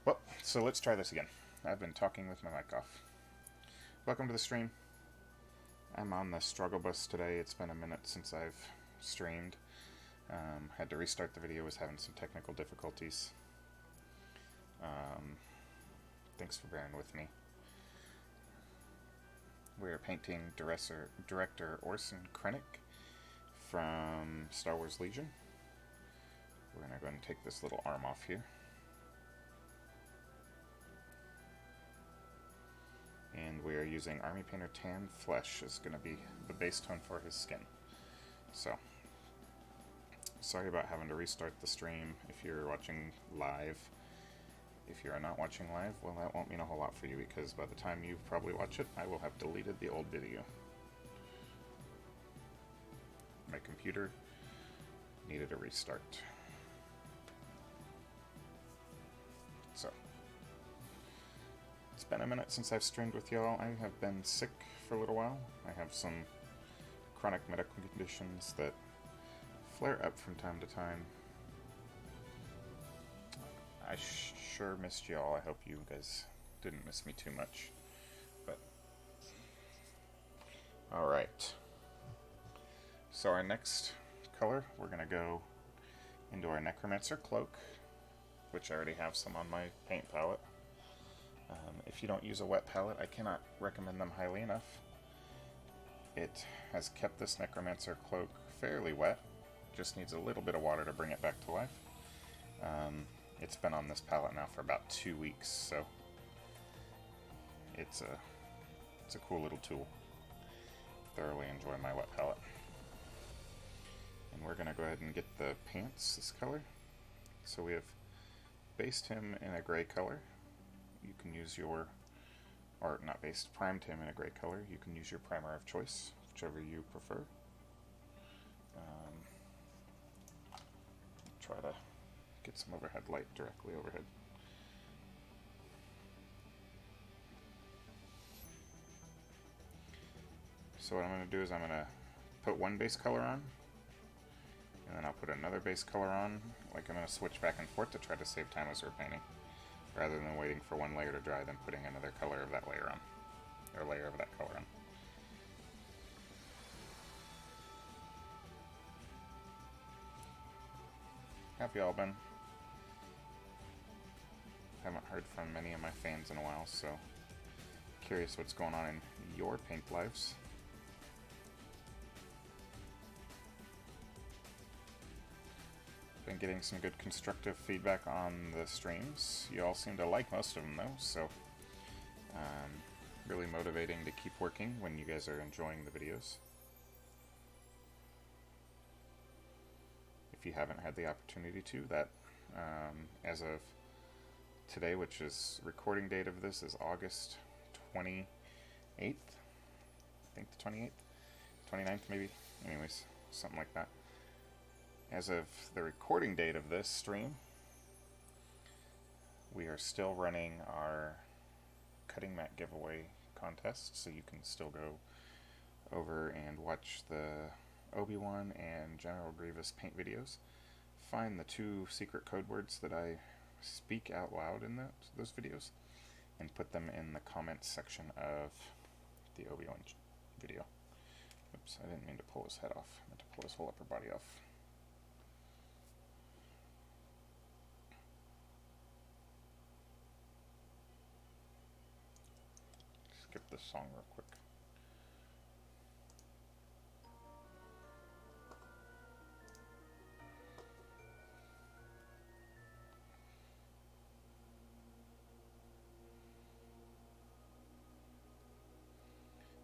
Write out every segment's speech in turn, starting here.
Well, so let's try this again. I've been talking with my mic off. Welcome to the stream. I'm on the struggle bus today. It's been a minute since I've streamed. Had to restart the video, was having some technical difficulties. Thanks for bearing with me. We're painting Director Orson Krennic from Star Wars Legion. We're going to go ahead and take this little arm off here. And we are using Army Painter Tan Flesh is going to be the base tone for his skin. So, sorry about having to restart the stream if you're watching live. If you're not watching live, well, that won't mean a whole lot for you because by the time you probably watch it, I will have deleted the old video. My computer needed a restart. So, it's been a minute since I've streamed with y'all. I have been sick for a little while. I have some chronic medical conditions that flare up from time to time. I sure missed y'all. I hope you guys didn't miss me too much. But alright. So our next color, we're going to go into our necromancer cloak, which I already have some on my paint palette. If you don't use a wet palette, I cannot recommend them highly enough. It has kept this necromancer cloak fairly wet. Just needs a little bit of water to bring it back to life. It's been on this palette now for about 2 weeks, so it's a cool little tool. Thoroughly enjoy my wet palette. And we're going to go ahead and get the pants this color. So we have based him in a gray color. You can use your, or not based, primed him in a gray color. You can use your primer of choice, whichever you prefer. Try to get some overhead light directly overhead. So what I'm going to do is I'm going to put one base color on, and then I'll put another base color on. Like I'm going to switch back and forth to try to save time as we're painting, rather than waiting for one layer to dry, then putting another color of that layer on, or layer of that color on. How have y'all been? Haven't heard from many of my fans in a while, so curious what's going on in your paint lives. Been getting some good constructive feedback on the streams. You all seem to like most of them though, so really motivating to keep working when you guys are enjoying the videos. If you haven't had the opportunity to, that as of today, which is recording date of this is August 28th, I think the 28th, 29th maybe, anyways, something like that. As of the recording date of this stream, we are still running our cutting mat giveaway contest, so you can still go over and watch the Obi-Wan and General Grievous paint videos. Find the 2 secret code words that I speak out loud in those videos and put them in the comments section of the Obi-Wan video. Oops, I didn't mean to pull his head off. I meant to pull his whole upper body off. Skip this song real quick.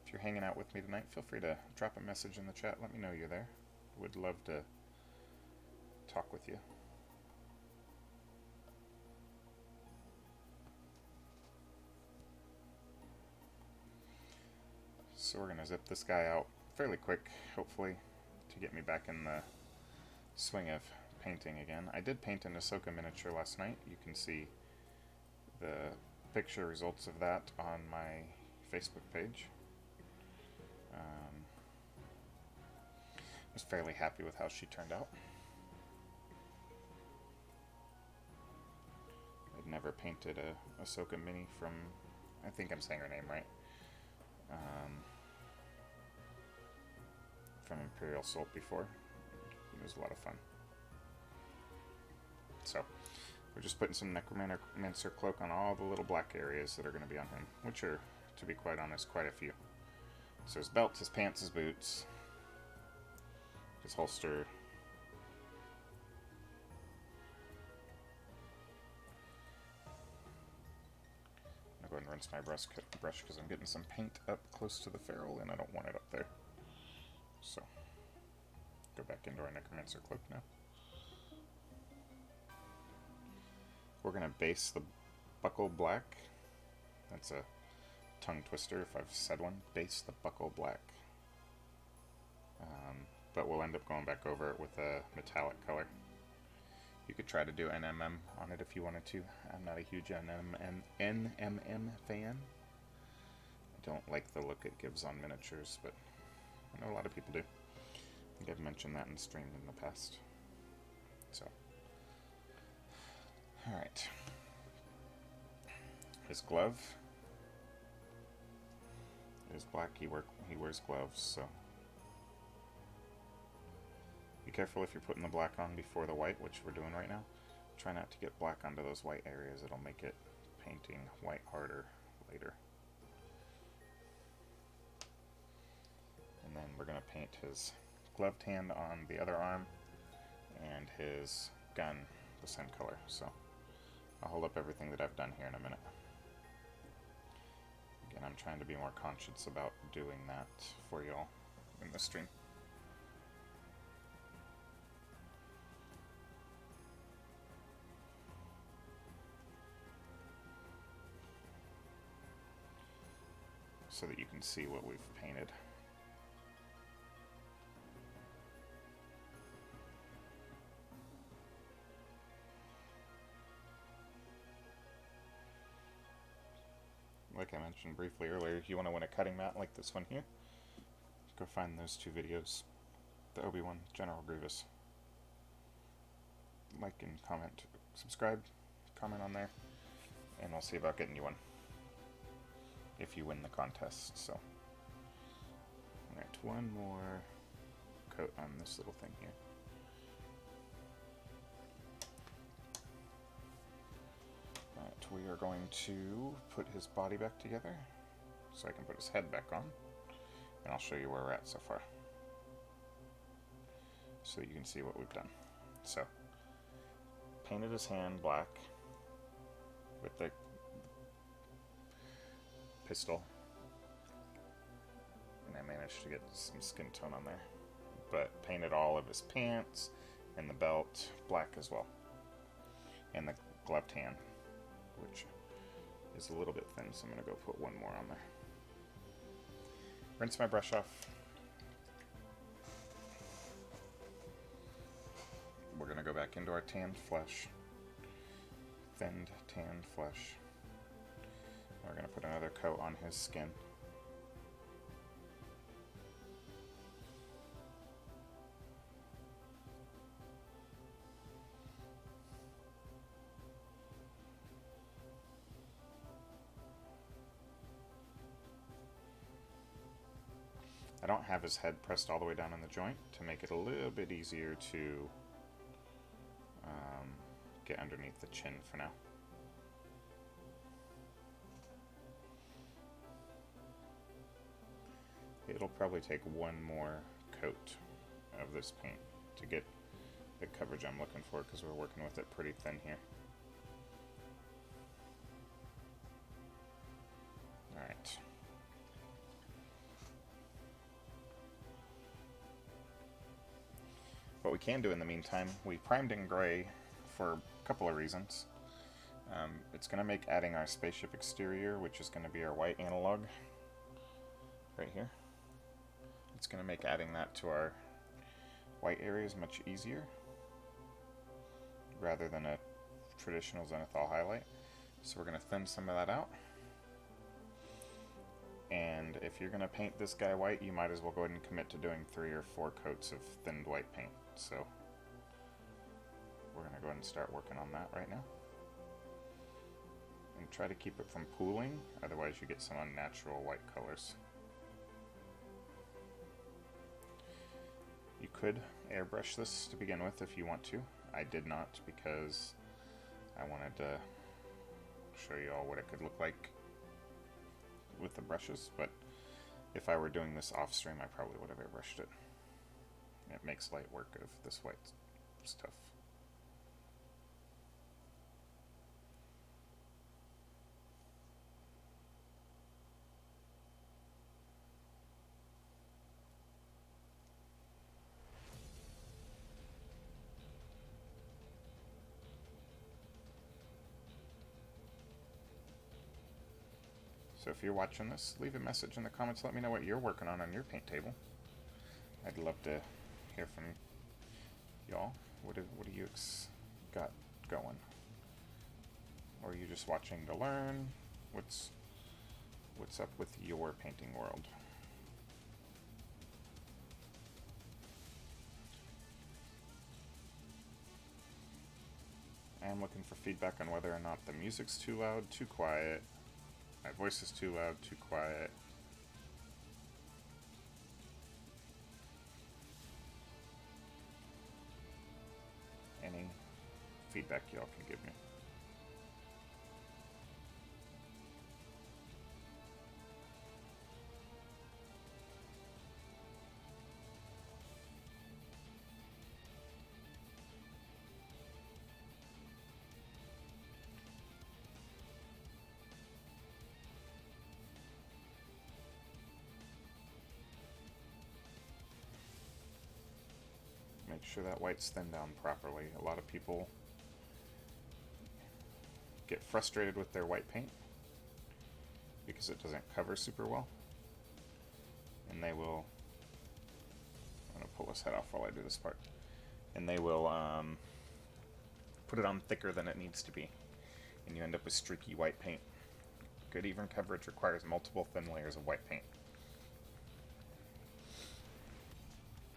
If you're hanging out with me tonight, feel free to drop a message in the chat. Let me know you're there. Would love to talk with you. So we're going to zip this guy out fairly quick, hopefully, to get me back in the swing of painting again. I did paint an Ahsoka miniature last night. You can see the picture results of that on my Facebook page. I was fairly happy with how she turned out. I'd never painted a Ahsoka mini from, I think I'm saying her name right, from Imperial Salt before. It was a lot of fun. So, we're just putting some necromancer cloak on all the little black areas that are going to be on him, which are, to be quite honest, quite a few. So his belt, his pants, his boots, his holster, I'm going to go ahead and rinse my brush because I'm getting some paint up close to the ferrule and I don't want it up there. So, go back into our necromancer cloak now. We're going to base the buckle black. That's a tongue twister if I've said one. Base the buckle black. But we'll end up going back over it with a metallic color. You could try to do NMM on it if you wanted to. I'm not a huge NMM fan. I don't like the look it gives on miniatures, but I know a lot of people do. I think I've mentioned that in the stream in the past. So, alright. His glove is black. He wears gloves, so be careful if you're putting the black on before the white, which we're doing right now. Try not to get black onto those white areas. It'll make it painting white harder later. And then we're going to paint his gloved hand on the other arm and his gun the same color. So I'll hold up everything that I've done here in a minute. Again, I'm trying to be more conscious about doing that for y'all in the stream. So that you can see what we've painted. Like I mentioned briefly earlier, if you want to win a cutting mat like this one here, go find those two videos. The Obi-Wan, General Grievous. Like and comment, subscribe, comment on there, and I'll see about getting you one if you win the contest. So, alright, one more coat on this little thing here. Alright, we are going to put his body back together so I can put his head back on, and I'll show you where we're at so far so you can see what we've done. So, painted his hand black with the pistol, and I managed to get some skin tone on there, but painted all of his pants and the belt black as well, and the gloved hand, which is a little bit thin, so I'm going to go put one more on there. Rinse my brush off. We're going to go back into our tanned flesh, thinned tanned flesh. We're going to put another coat on his skin. I don't have his head pressed all the way down in the joint to make it a little bit easier to get underneath the chin for now. It'll probably take one more coat of this paint to get the coverage I'm looking for, because we're working with it pretty thin here. Alright. What we can do in the meantime, we primed in gray for a couple of reasons. It's going to make adding our spaceship exterior, which is going to be our white analog, right here. It's going to make adding that to our white areas much easier, rather than a traditional zenithal highlight. So we're going to thin some of that out. And if you're going to paint this guy white, you might as well go ahead and commit to doing 3 or 4 coats of thinned white paint. So we're going to go ahead and start working on that right now. And try to keep it from pooling, otherwise you get some unnatural white colors. You could airbrush this to begin with if you want to. I did not, because I wanted to show you all what it could look like with the brushes, but if I were doing this off stream, I probably would have airbrushed it. It makes light work of this white stuff. So if you're watching this, leave a message in the comments. Let me know what you're working on your paint table. I'd love to hear from y'all. What do you got going? Or are you just watching to learn? What's up with your painting world? I am looking for feedback on whether or not the music's too loud, too quiet. My voice is too loud, too quiet. Any feedback y'all can give me. Make sure that white's thinned down properly. A lot of people get frustrated with their white paint because it doesn't cover super well, and they will, I'm going to pull this head off while I do this part, and they will put it on thicker than it needs to be, and you end up with streaky white paint. Good even coverage requires multiple thin layers of white paint.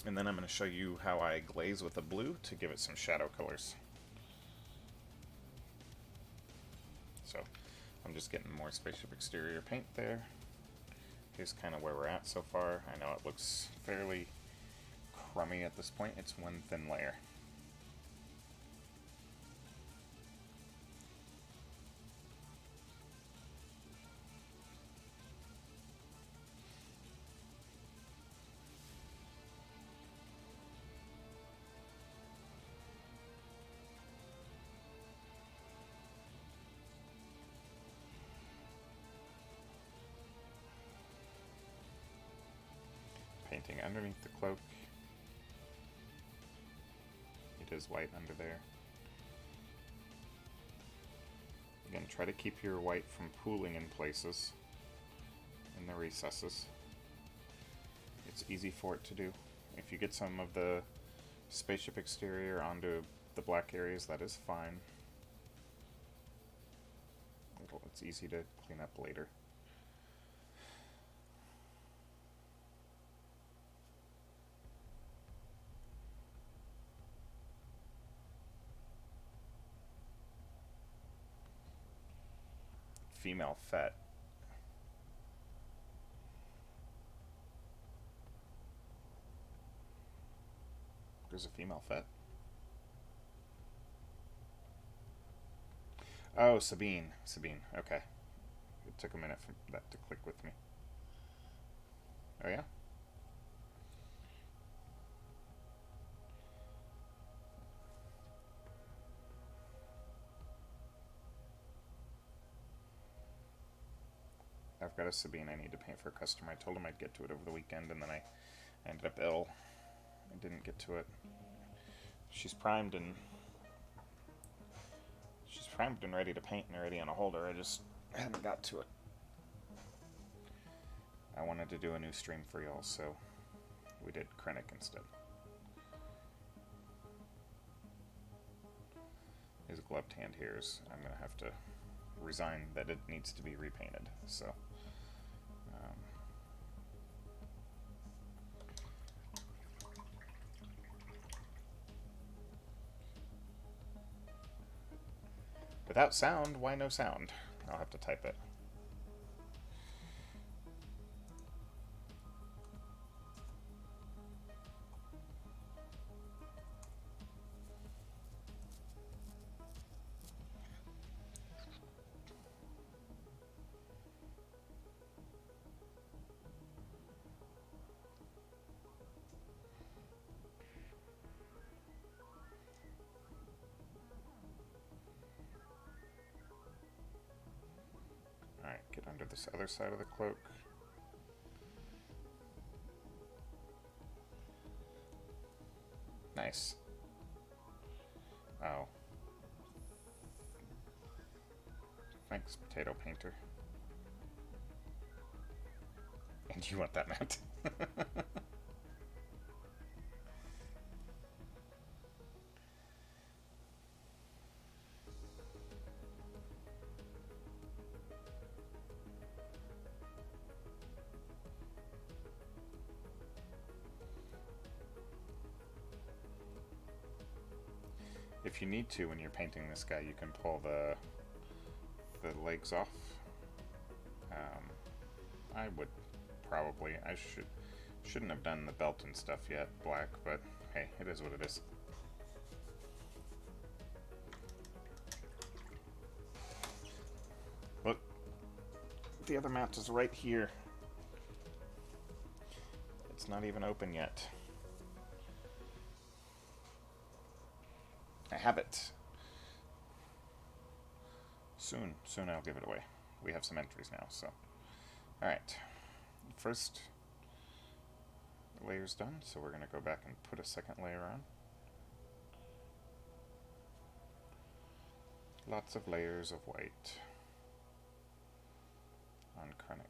And then I'm going to show you how I glaze with a blue to give it some shadow colors. So I'm just getting more spaceship exterior paint there. Here's kind of where we're at so far. I know it looks fairly crummy at this point. It's one thin layer. Painting underneath the cloak. It is white under there. Again, try to keep your white from pooling in places, in the recesses. It's easy for it to do. If you get some of the spaceship exterior onto the black areas, that is fine. It's easy to clean up later. Female fet. There's a female fet. Oh, Sabine. Okay. It took a minute for that to click with me. Oh yeah? I've got a Sabine I need to paint for a customer. I told him I'd get to it over the weekend, and then I ended up ill. I didn't get to it. she's primed and ready to paint and ready on a holder. I just haven't got to it. I wanted to do a new stream for y'all, so we did Krennic instead. His gloved hand here is, I'm going to have to resign that it needs to be repainted, so. Without sound, why no sound? I'll have to type it. Alright, get under this other side of the cloak. Nice. Oh. Thanks, potato painter. And you want that mat. If you need to, when you're painting this guy, you can pull the legs off. I would probably, shouldn't have done the belt and stuff yet, black, but hey, it is what it is. Look, the other mat is right here. It's not even open yet. I have it. Soon I'll give it away. We have some entries now, so. Alright. First layer's done, so we're going to go back and put a second layer on. Lots of layers of white on Krennic.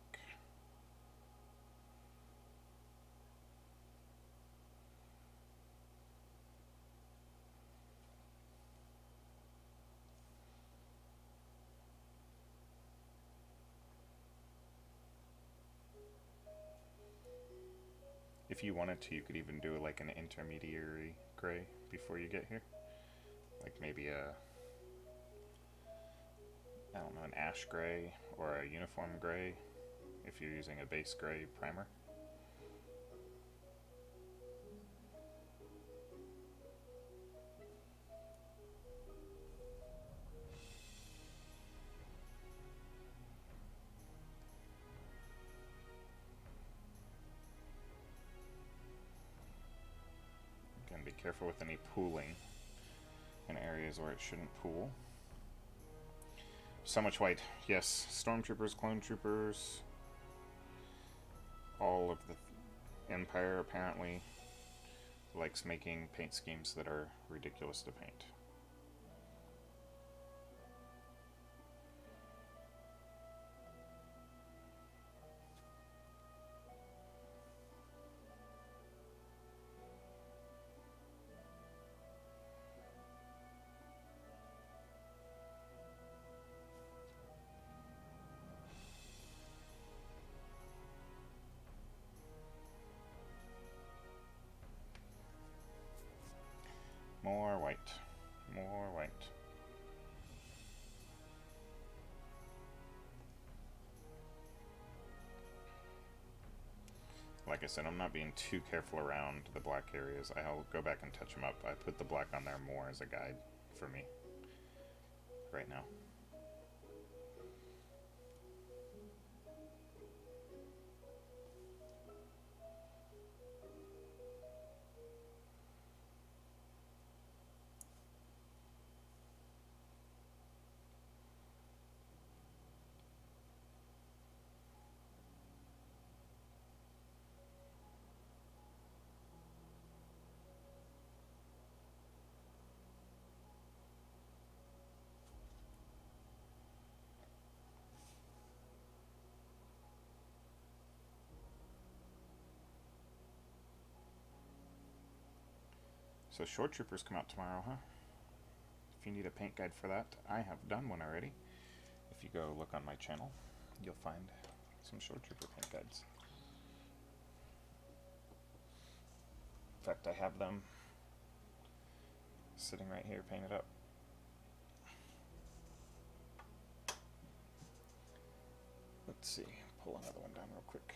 If you wanted to, you could even do like an intermediary gray before you get here. Like maybe I don't know, an ash gray or a uniform gray if you're using a base gray primer. Again, be careful with any pooling in areas where it shouldn't pool. So much white. Yes, stormtroopers, clone troopers. All of the Empire apparently likes making paint schemes that are ridiculous to paint. More white. More white. Like I said, I'm not being too careful around the black areas. I'll go back and touch them up. I put the black on there more as a guide for me right now. So Shore Troopers come out tomorrow, huh? If you need a paint guide for that, I have done one already. If you go look on my channel, you'll find some Shore Trooper paint guides. In fact, I have them sitting right here painted up. Let's see, pull another one down real quick.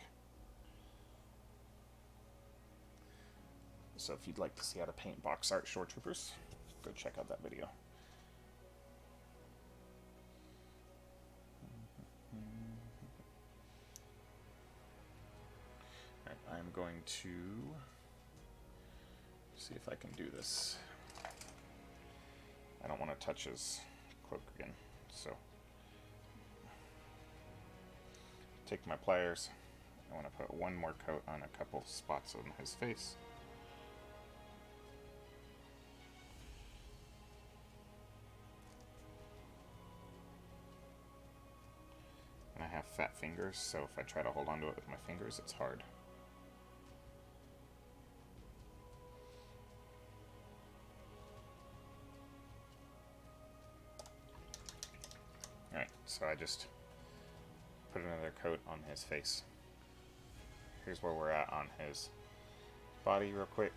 So if you'd like to see how to paint box art Shore Troopers, go check out that video. Alright, I'm going to see if I can do this. I don't want to touch his cloak again, so take my pliers. I want to put one more coat on a couple spots on his face. And I have fat fingers, so if I try to hold onto it with my fingers, it's hard. Alright, so I just put another coat on his face. Here's where we're at on his body real quick.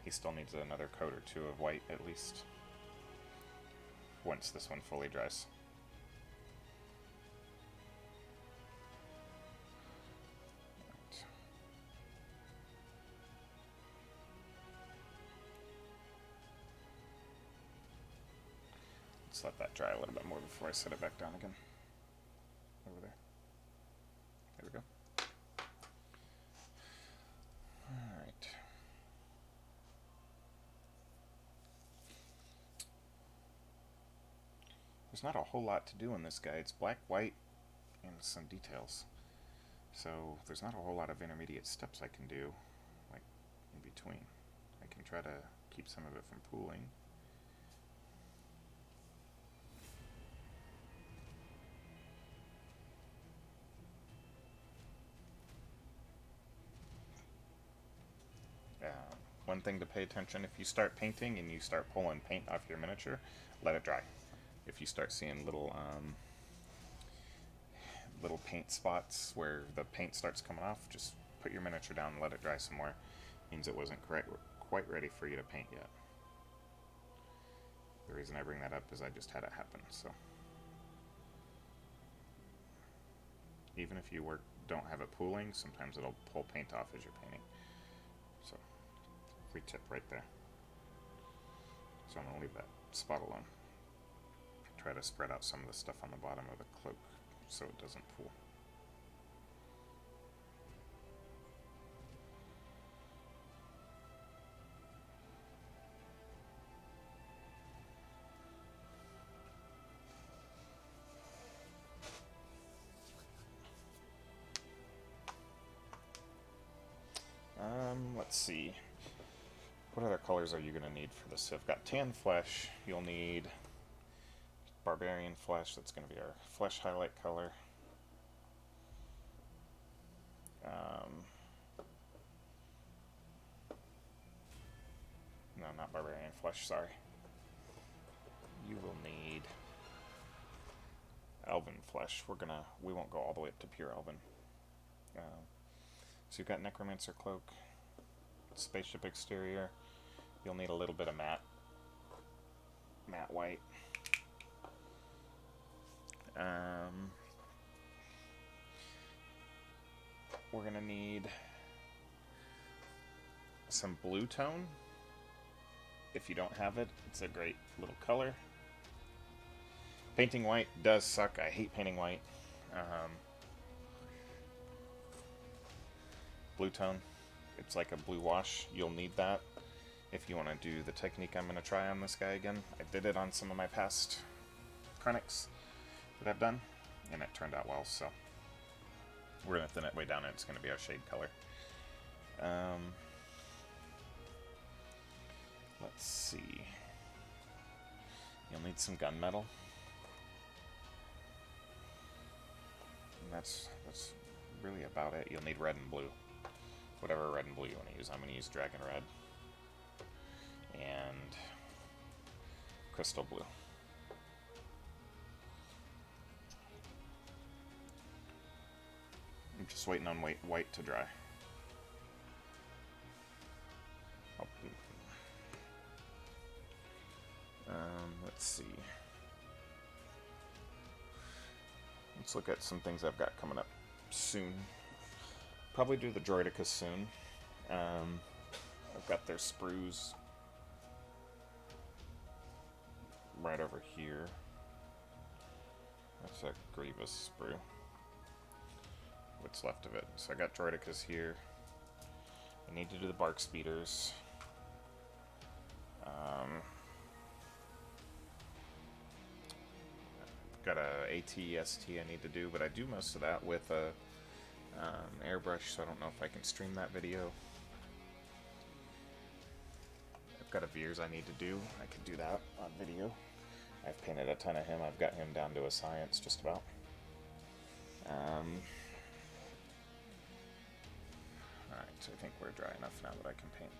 He still needs another coat or two of white at least, once this one fully dries. Right. Let's let that dry a little bit more before I set it back down again. Over there. There we go. Alright. There's not a whole lot to do in this guy. It's black, white, and some details. So there's not a whole lot of intermediate steps I can do, like in between. I can try to keep some of it from pooling. One thing to pay attention, if you start painting and you start pulling paint off your miniature, let it dry. If you start seeing little little paint spots where the paint starts coming off, just put your miniature down and let it dry some more. Means it wasn't quite ready for you to paint yet. The reason I bring that up is I just had it happen. So even if you don't have it pooling, sometimes it'll pull paint off as you're painting. So free tip right there. So I'm going to leave that spot alone. Try to spread out some of the stuff on the bottom of the cloak so it doesn't pool. Let's see. What other colors are you going to need for this? So I've got tan flesh. You'll need barbarian flesh. That's going to be our flesh highlight color. No, not barbarian flesh, sorry. You will need elven flesh. We won't go all the way up to pure elven. So you've got necromancer cloak, spaceship exterior. You'll need a little bit of matte white. We're gonna need some blue tone. If you don't have it, it's a great little color. Painting white does suck. I hate painting white. Blue tone, it's like a blue wash. You'll need that if you want to do the technique I'm going to try on this guy again. I did it on some of my past Krennics that I've done, and it turned out well, so we're going to thin it way down and it's going to be our shade color. Let's see. You'll need some gunmetal. And that's really about it. You'll need red and blue. whatever red and blue you want to use. I'm going to use dragon red and crystal blue. I'm just waiting on white to dry. Oh. Let's see. Let's look at some things I've got coming up soon. Probably do the Droidicus soon. I've got their sprues right over here. That's a Grievous sprue. What's left of it. So I got Droidicus here. I need to do the bark speeders. Got a AT-ST I need to do, but I do most of that with a airbrush, so I don't know if I can stream that video. I've got a Veers I need to do. I could do that on video. I've painted a ton of him. I've got him down to a science, just about. Alright, so I think we're dry enough now that I can paint.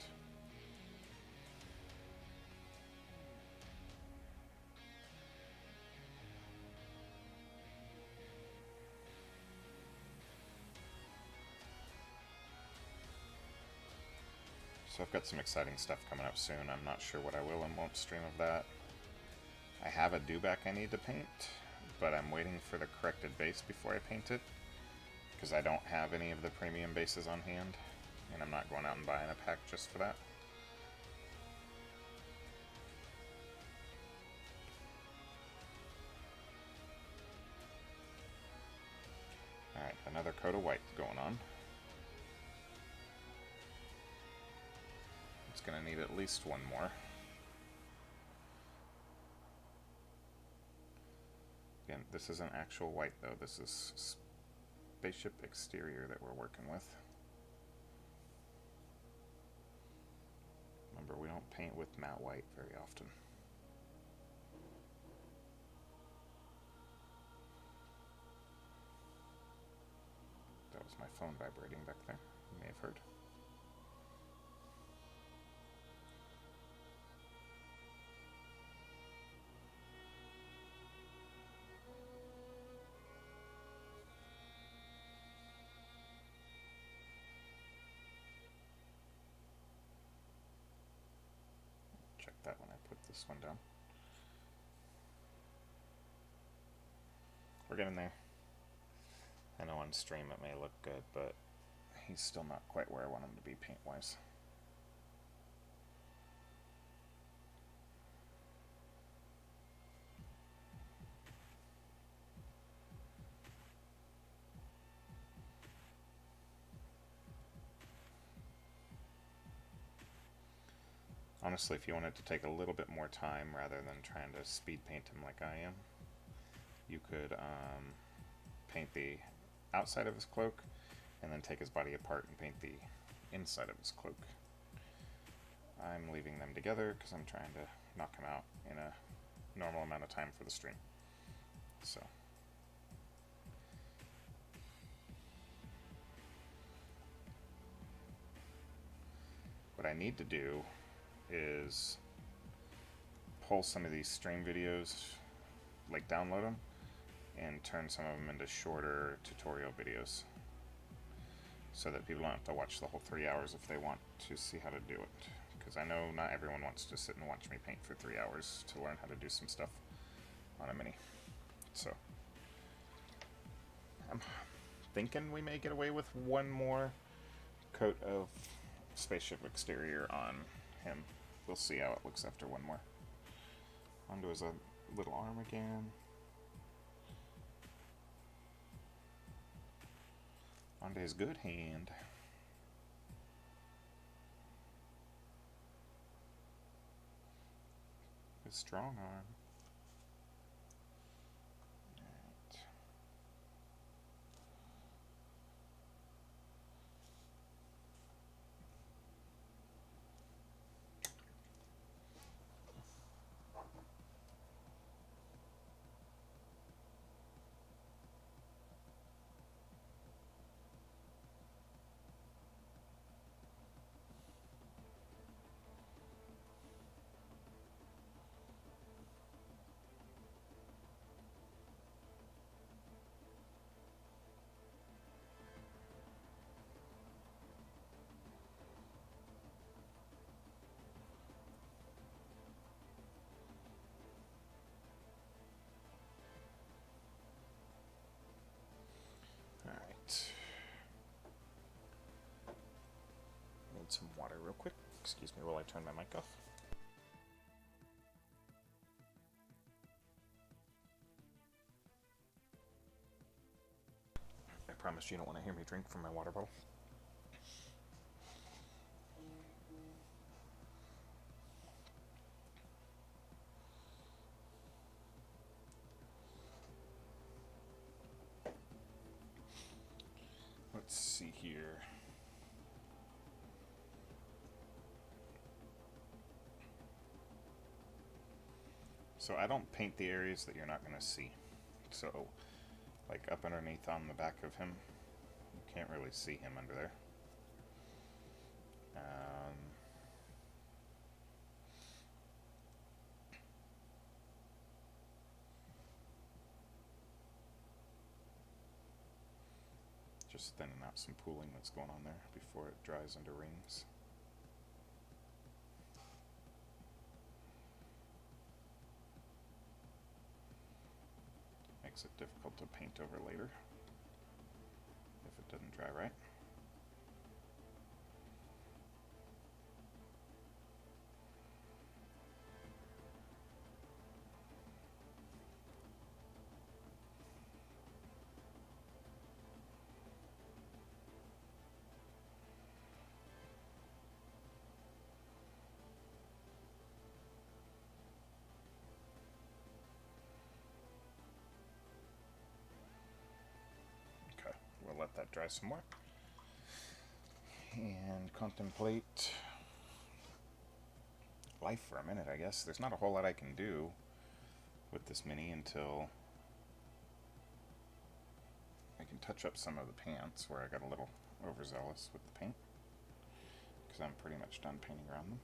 So I've got some exciting stuff coming up soon. I'm not sure what I will and won't stream of that. I have a dewback I need to paint, but I'm waiting for the corrected base before I paint it, because I don't have any of the premium bases on hand, and I'm not going out and buying a pack just for that. Alright, another coat of white going on. It's going to need at least one more. Again, this isn't actual white though, this is Spaceship exterior that we're working with. Remember, we don't paint with matte white very often. That was my phone vibrating back there, you may have heard. Check that when I put this one down. We're getting there. I know on stream it may look good, but he's still not quite where I want him to be paint-wise. Honestly, if you wanted to take a little bit more time rather than trying to speed paint him like I am, you could paint the outside of his cloak and then take his body apart and paint the inside of his cloak. I'm leaving them together because I'm trying to knock him out in a normal amount of time for the stream. So what I need to do is pull some of these stream videos, like download them, and turn some of them into shorter tutorial videos, so that people don't have to watch the whole 3 hours if they want to see how to do it. Because I know not everyone wants to sit and watch me paint for 3 hours to learn how to do some stuff on a mini. So I'm thinking we may get away with one more coat of Spaceship exterior on him. We'll see how it looks after one more. Onto his little arm again. Onto his good hand. His strong arm. Alright. some water real quick. Excuse me while I turn my mic off. I promise you don't want to hear me drink from my water bottle. Let's see here. So I don't paint the areas that you're not going to see. So, like up underneath on the back of him, you can't really see him under there. Just thinning out some pooling that's going on there before it dries into rings. Makes it difficult to paint over later if it doesn't dry right. We'll let that dry some more and contemplate life for a minute, I guess. There's not a whole lot I can do with this mini until I can touch up some of the pants where I got a little overzealous with the paint, because I'm pretty much done painting around them.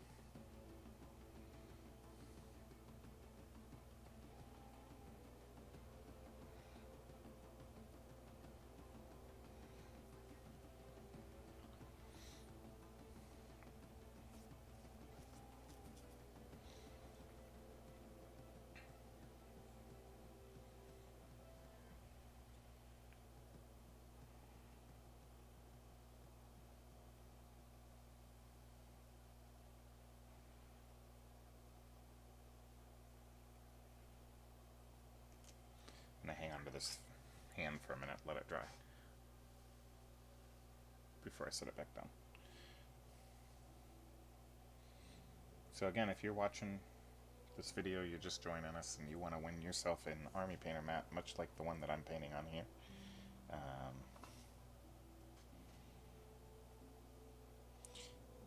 I'm going to hang on to this hand for a minute, let it dry before I set it back down. So again, if you're watching this video, you're just joining us and you want to win yourself an army painter mat, much like the one that I'm painting on here,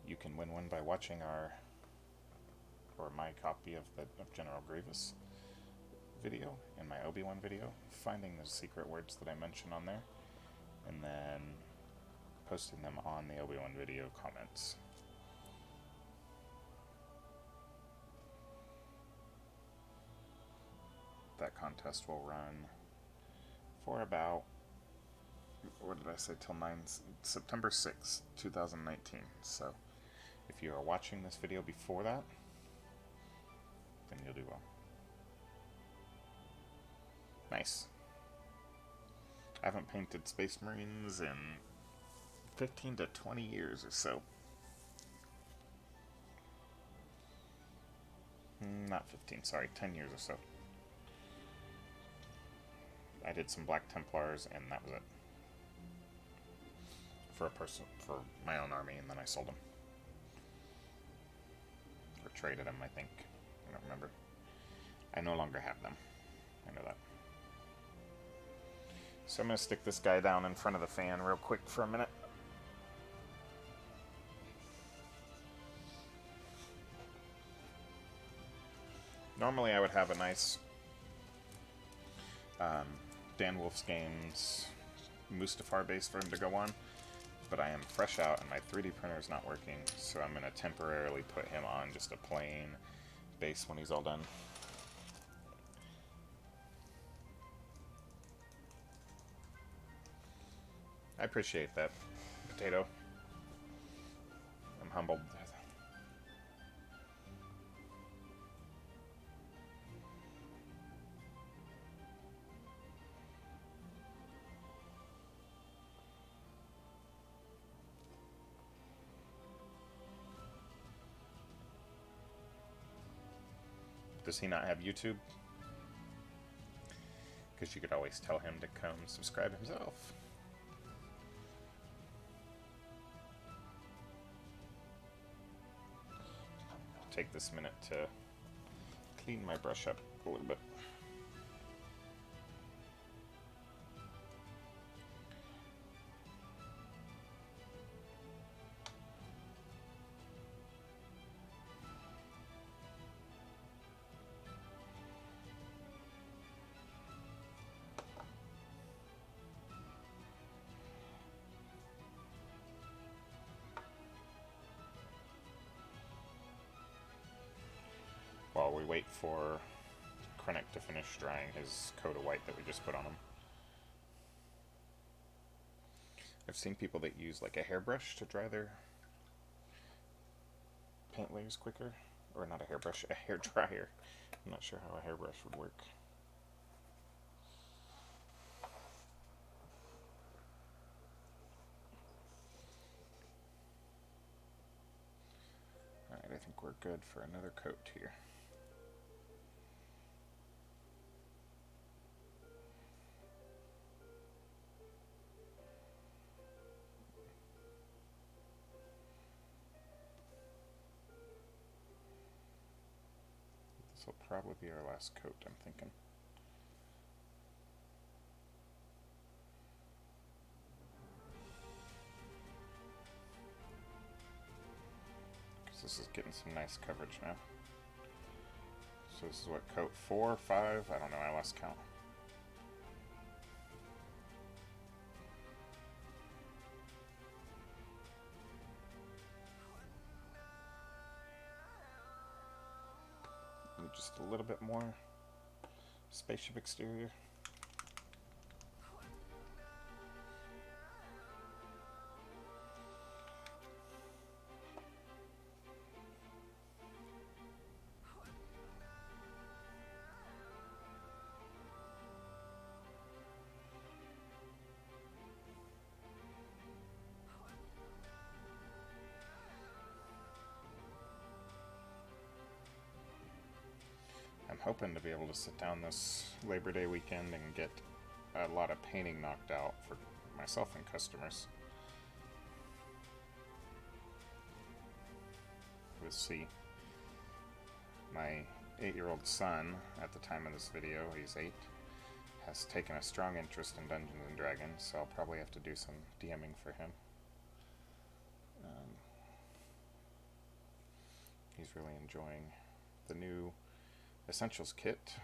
you can win one by watching my copy of General Grievous video and my Obi-Wan video, finding the secret words that I mentioned on there, and then posting them on the Obi-Wan video comments. That contest will run for about, what did I say, till September 6th, 2019. So if you are watching this video before that, then you'll do well. Nice. I haven't painted Space Marines in 15 to 20 years or so. Not 15, sorry, 10 years or so. I did some Black Templars and that was it. For my own army, and then I sold them. Or traded them, I think. I don't remember. I no longer have them. I know that. So I'm going to stick this guy down in front of the fan real quick for a minute. Normally I would have a nice Dan Wolf's Games Mustafar base for him to go on, but I am fresh out and my 3D printer is not working, so I'm going to temporarily put him on just a plain base when he's all done. I appreciate that, Potato. I'm humbled. Does he not have YouTube? Because you could always tell him to come subscribe himself. Take this minute to clean my brush up a little bit. While we wait for Krennic to finish drying his coat of white that we just put on him. I've seen people that use like a hairbrush to dry their paint layers quicker. Or not a hairbrush, a hair dryer. I'm not sure how a hairbrush would work. Alright, I think we're good for another coat here. This will probably be our last coat, I'm thinking. Because this is getting some nice coverage now. So this is what, coat 4, 5? I don't know, I lost count. Just a little bit more spaceship exterior. I'm hoping to be able to sit down this Labor Day weekend and get a lot of painting knocked out for myself and customers. We'll see. My 8-year-old son, at the time of this video, he's 8, has taken a strong interest in Dungeons and Dragons, so I'll probably have to do some DMing for him. He's really enjoying the new Essentials kit.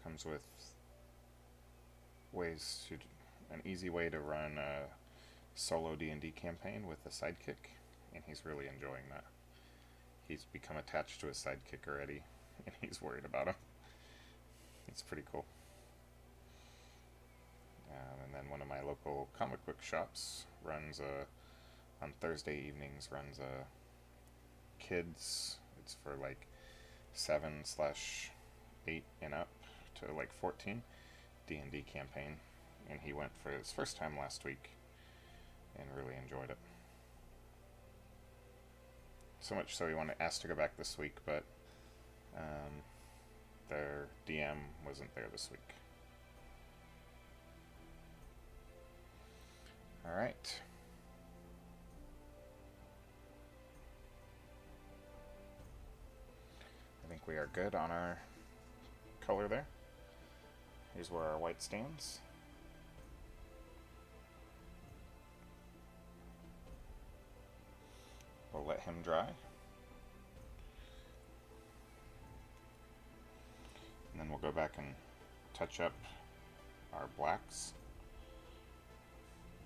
Comes with an easy way to run a solo D&D campaign with a sidekick, and he's really enjoying that. He's become attached to his sidekick already, and he's worried about him. It's pretty cool. And then one of my local comic book shops runs on Thursday evenings, runs a kids, it's for like 7/8 and up to like 14 D&D campaign, and he went for his first time last week and really enjoyed it. So much so he asked to go back this week, but their DM wasn't there this week. Alright. I think we are good on our color there. Here's where our white stands. We'll let him dry. And then we'll go back and touch up our blacks.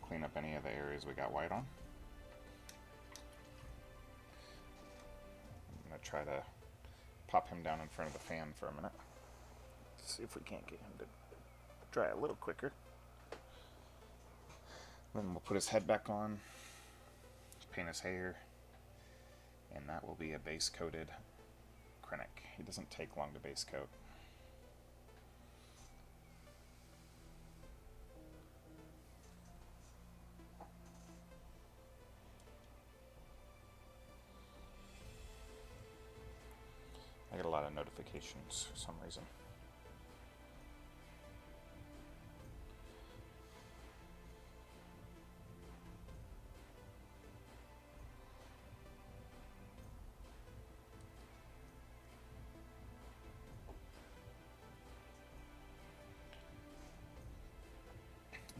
Clean up any of the areas we got white on. I'm going to try to pop him down in front of the fan for a minute. See if we can't get him to dry a little quicker. Then we'll put his head back on, paint his hair, and that will be a base coated Krennic. He doesn't take long to base coat. notifications for some reason.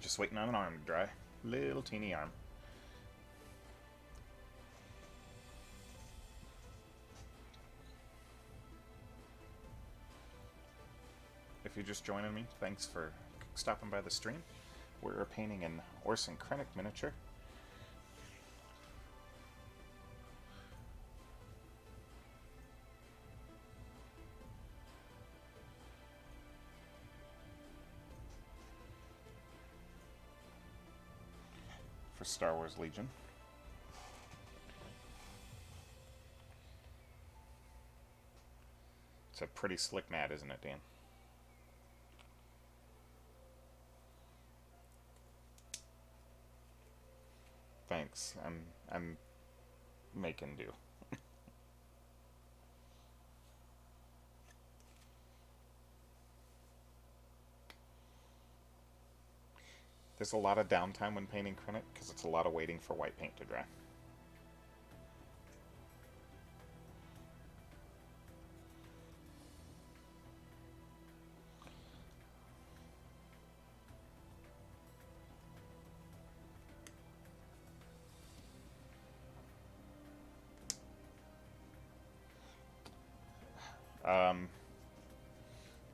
Just waiting on an arm to dry. Little teeny arm. If you're just joining me, thanks for stopping by the stream. We're painting an Orson Krennic miniature. For Star Wars Legion. It's a pretty slick mat, isn't it, Dan? Thanks. I'm making do. There's a lot of downtime when painting Krennic because it's a lot of waiting for white paint to dry.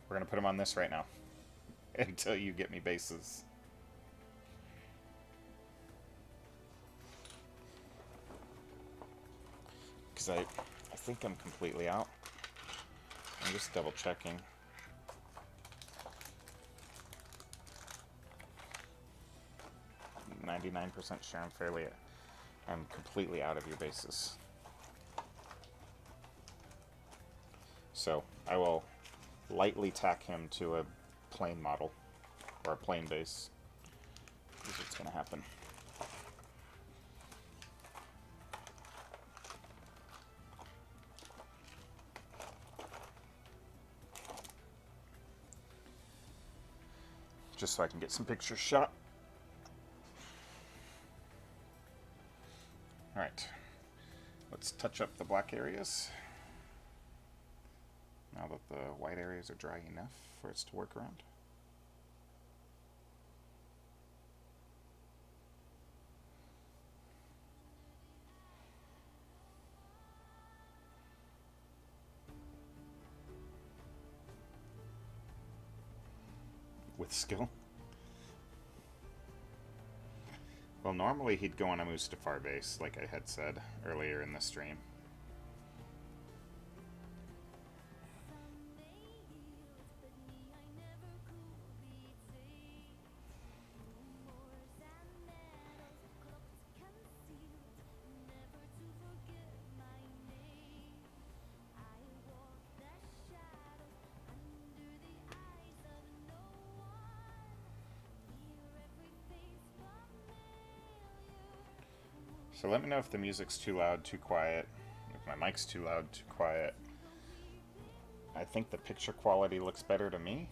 We're going to put him on this right now until you get me bases. Because I think I'm completely out. I'm just double checking. I'm 99% sure I'm completely out of your bases. So I will lightly tack him to a plane model, or a plane base. This is what's going to happen. Just so I can get some pictures shot. Alright, let's touch up the black areas. Now that the white areas are dry enough for us to work around. With skill. Well, normally he'd go on a Mustafar base, like I had said earlier in the stream. So let me know if the music's too loud, too quiet, if my mic's too loud, too quiet. I think the picture quality looks better to me.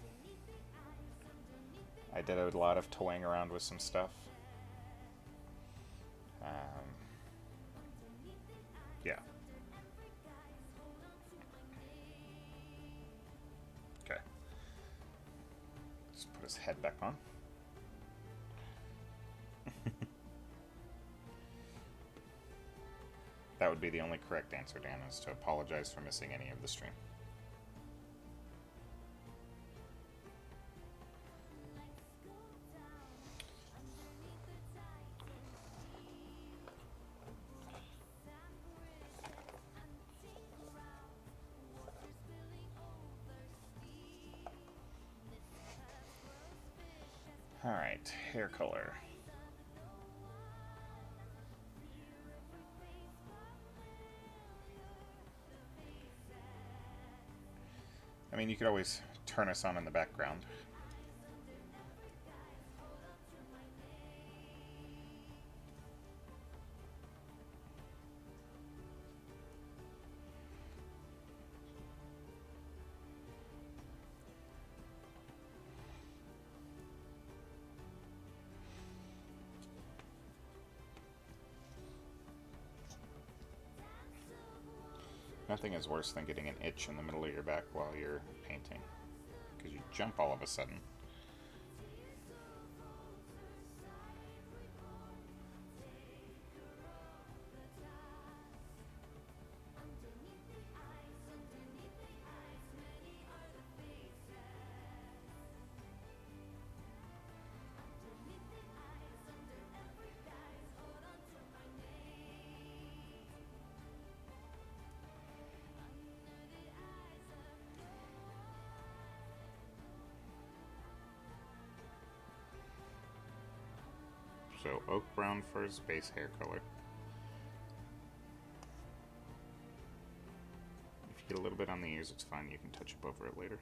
I did a lot of toying around with some stuff. Yeah. Okay. Let's put his head back on. That would be the only correct answer, Dan, is to apologize for missing any of the stream. Alright, hair color. I mean, you could always turn us on in the background. Nothing is worse than getting an itch in the middle of your back while you're painting, because you jump all of a sudden. So oak brown for his base hair color. If you get a little bit on the ears, it's fine. You can touch up over it later.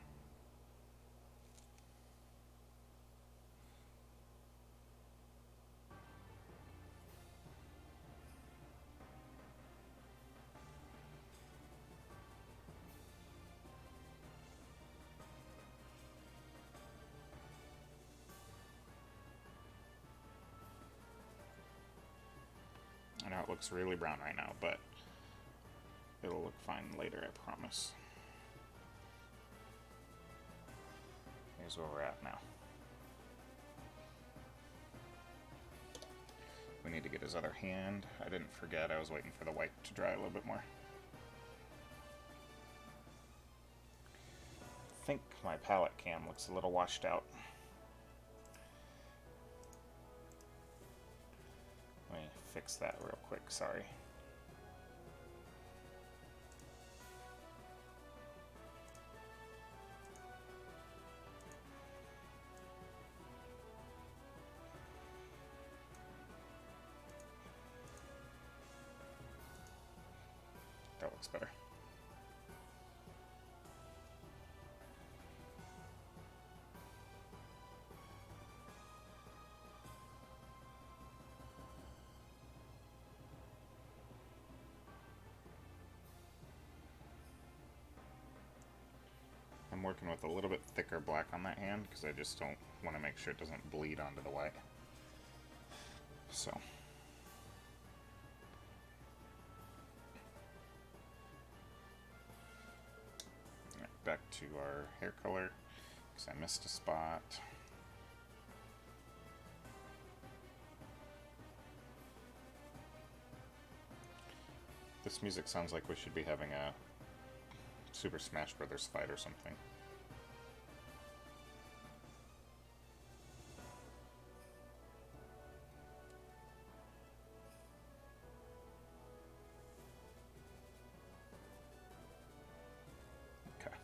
I know it looks really brown right now, but it'll look fine later, I promise. Here's where we're at now. We need to get his other hand. I didn't forget, I was waiting for the white to dry a little bit more. I think my palette cam looks a little washed out. Let me fix that real quick, sorry. That looks better. I'm working with a little bit thicker black on that hand because I just don't want to make sure it doesn't bleed onto the white. So. Right, back to our hair color because I missed a spot. This music sounds like we should be having a Super Smash Brothers fight or something. Okay.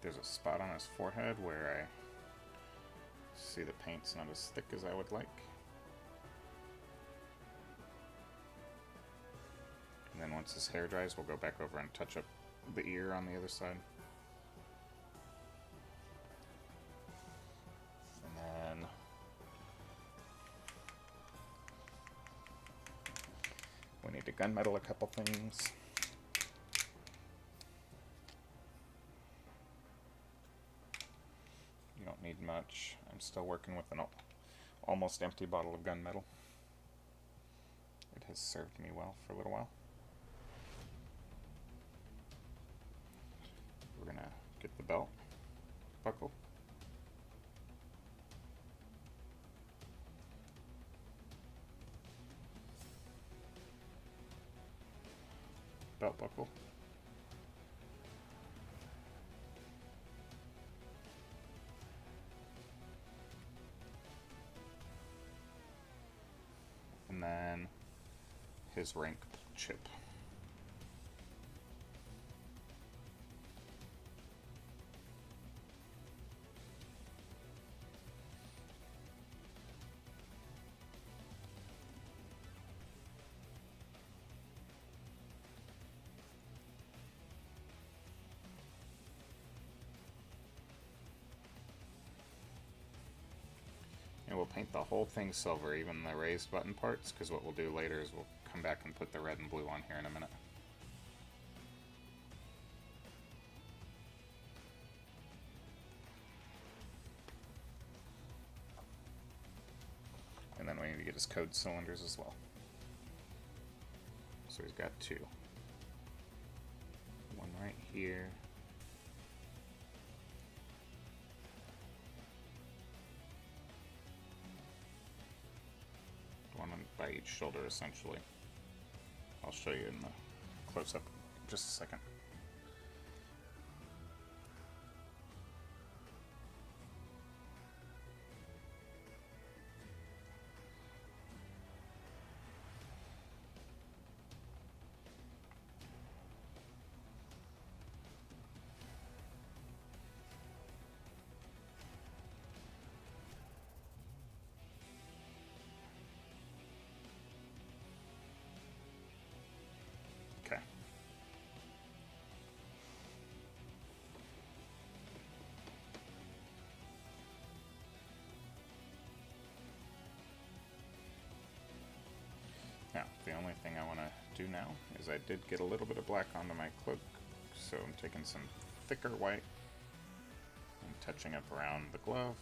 There's a spot on his forehead where I see the paint's not as thick as I would like. And then once his hair dries, we'll go back over and touch up the ear on the other side. And then we need to gunmetal a couple things. You don't need much. I'm still working with an almost empty bottle of gunmetal. It has served me well for a little while. We're gonna get the belt buckle. Belt buckle. And then his rank chip. And we'll paint the whole thing silver, even the raised button parts, because what we'll do later is we'll come back and put the red and blue on here in a minute. And then we need to get his code cylinders as well. So he's got two. One right here. One by each shoulder, essentially. I'll show you in the close-up in just a second. Okay. Now, the only thing I want to do now is I did get a little bit of black onto my cloak, so I'm taking some thicker white and touching up around the glove.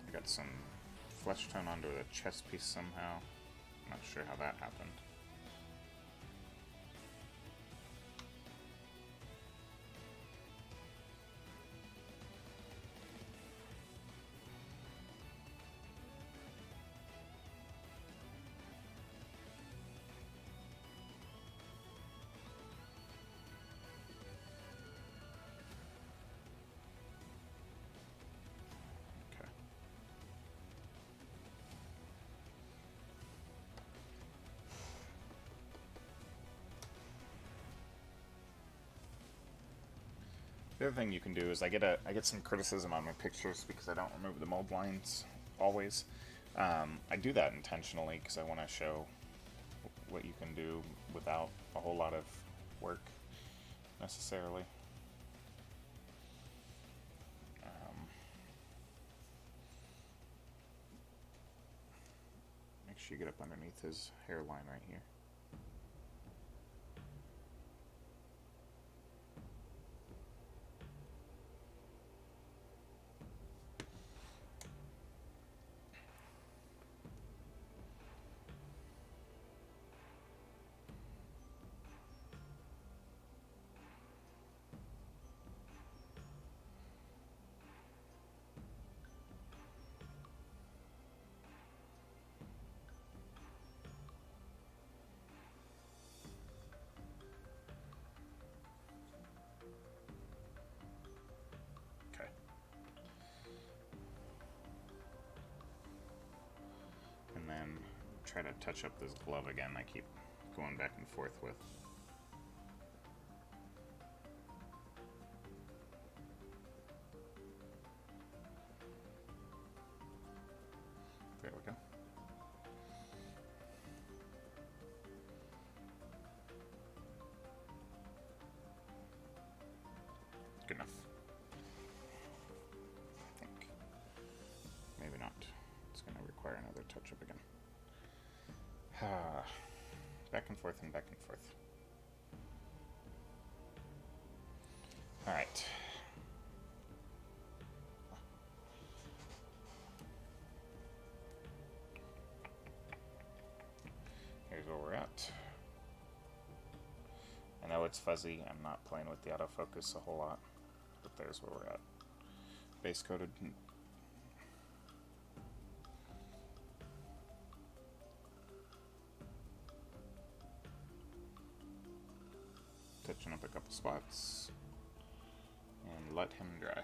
I got some flesh tone onto the chest piece somehow. I'm not sure how that happened. The other thing you can do is I get some criticism on my pictures because I don't remove the mold lines always. I do that intentionally because I want to show what you can do without a whole lot of work necessarily. Make sure you get up underneath his hairline right here. Then try to touch up this glove again. I keep going back and forth with. There we go. Good enough. I think. Maybe not. It's going to require another touch-up again. Back and forth and back and forth. Alright. Here's where we're at. I know it's fuzzy. I'm not playing with the autofocus a whole lot, but there's where we're at. Base coated. Touching up a couple spots and let him dry.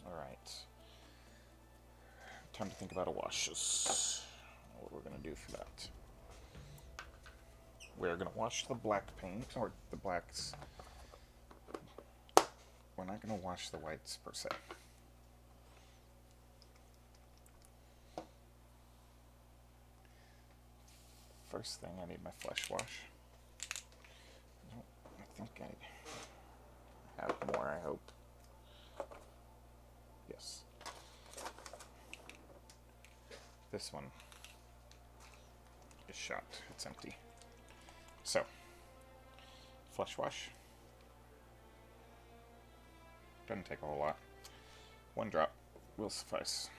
All right, time to think about a wash. What we're gonna do for that. We're going to wash the black paint, or the blacks. We're not going to wash the whites, per se. First thing, I need my flesh wash. I think I have more, I hope. Yes. This one is shot. It's empty. So, flesh wash. Doesn't take a whole lot. 1 drop will suffice.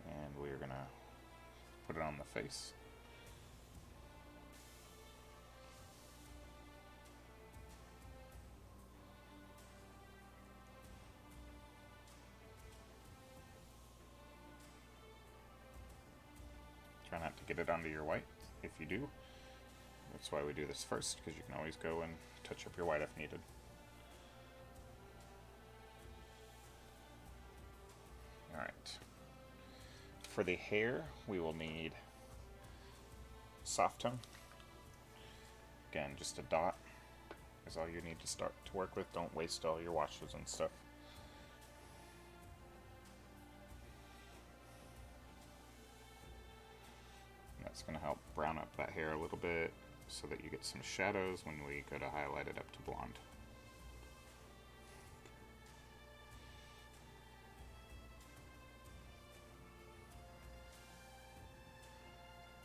And we're going to put it on the face. Try not to get it onto your white. If you do, that's why we do this first, because you can always go and touch up your white if needed. Alright. For the hair, we will need soft tone. Again, just a dot is all you need to start to work with. Don't waste all your washes and stuff. That's going to help brown up that hair a little bit so that you get some shadows when we go to highlight it up to blonde.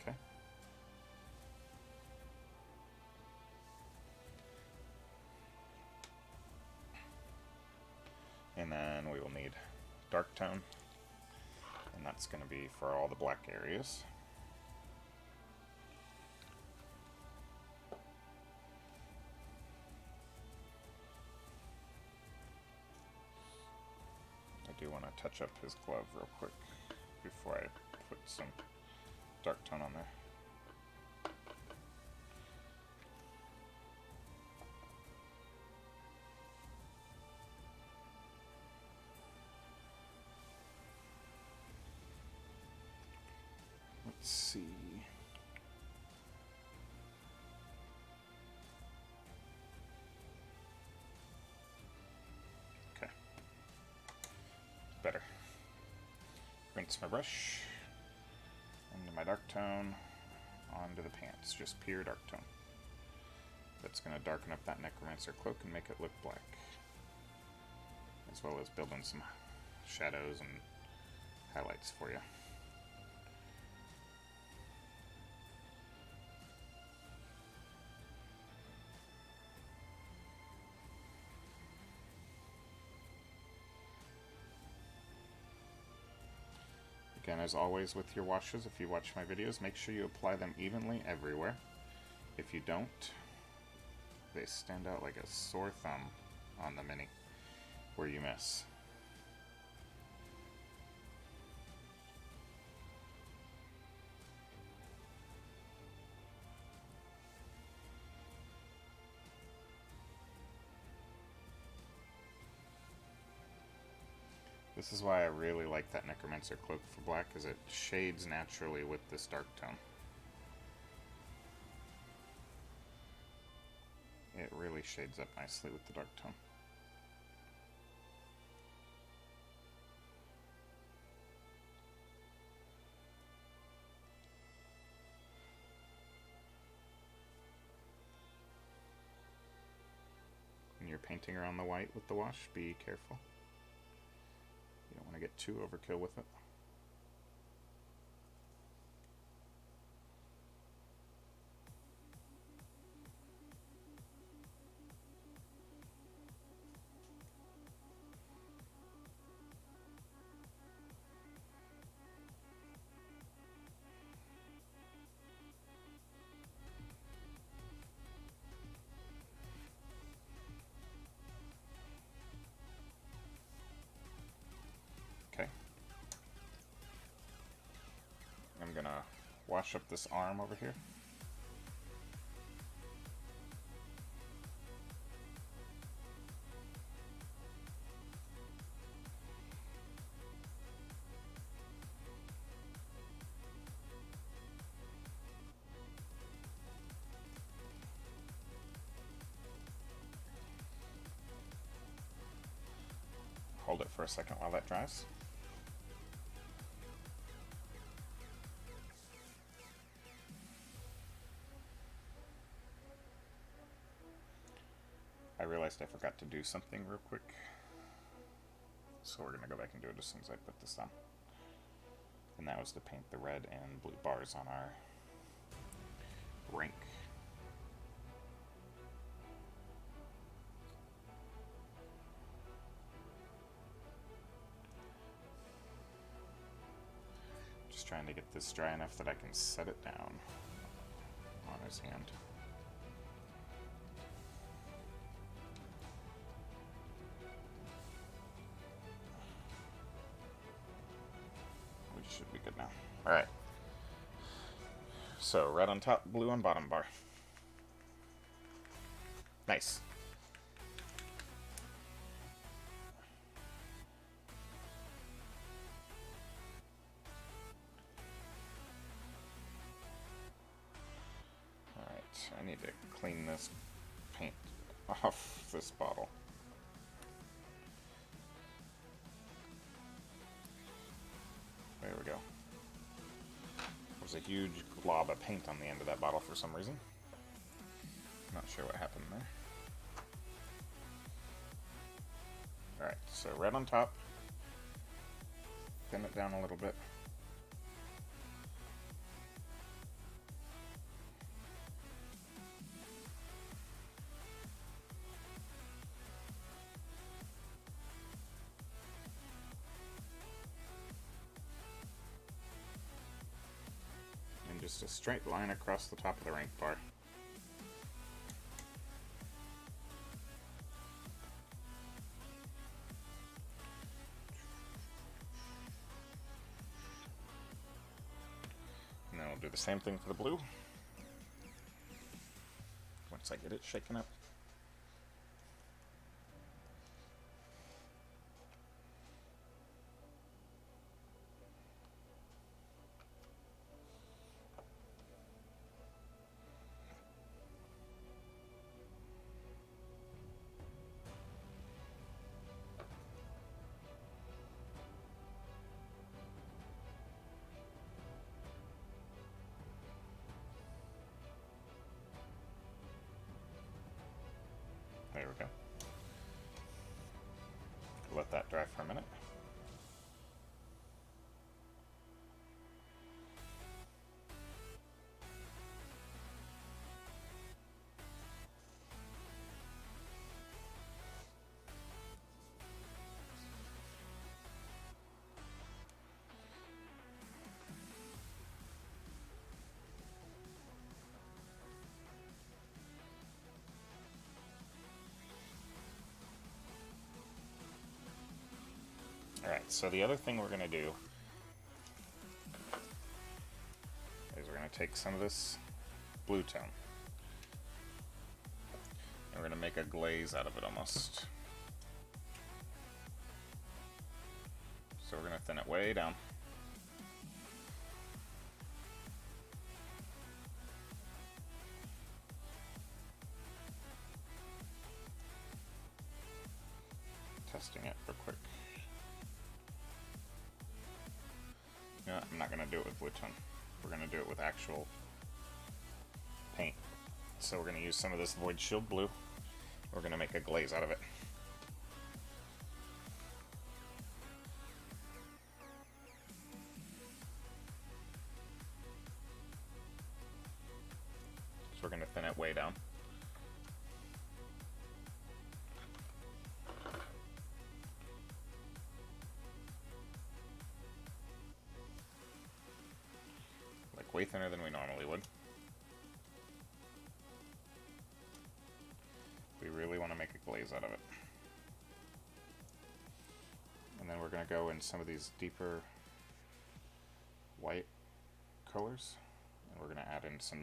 Okay. And then we will need dark tone, and that's going to be for all the black areas. I do want to touch up his glove real quick before I put some dark tone on there. Let's see. Okay. Better. Rinse my brush into my dark tone onto the pants. Just pure dark tone. That's going to darken up that necromancer cloak and make it look black, as well as build in some shadows and highlights for you. Again, as always with your washes, if you watch my videos, make sure you apply them evenly everywhere. If you don't, they stand out like a sore thumb on the mini where you miss. This is why I really like that necromancer cloak for black, because it shades naturally with this dark tone. It really shades up nicely with the dark tone. When you're painting around the white with the wash, be careful. You don't want to get too overkill with it. Okay. I'm gonna wash up this arm over here. Hold it for a second while that dries. I realized I forgot to do something real quick. so we're going to go back and do it as soon as I put this on. And that was to paint the red and blue bars on our rink. Just trying to get this dry enough that I can set it down on his hand. We should be good now. Alright. So, red on top, blue on bottom bar. Nice. Alright, I need to clean this paint off this bottle. There we go. There's a huge glob of paint on the end of that bottle for some reason. Not sure what happened there. Alright, so red on top. Thin it down a little bit. And just a straight line across the top of the rank bar. And then we'll do the same thing for the blue. Once I get it shaken up. There we go. Let that dry for a minute. Alright, so the other thing we're going to do is we're going to take some of this blue tone and we're going to make a glaze out of it almost. So we're going to thin it way down. Testing it real quick. No, I'm not going to do it with blue tone. We're going to do it with actual paint. So we're going to use some of this voidshield blue. We're going to make a glaze out of it. So we're going to thin it way down. Way thinner than we normally would. We really want to make a glaze out of it. And then we're going to go in some of these deeper white colors, and we're going to add in some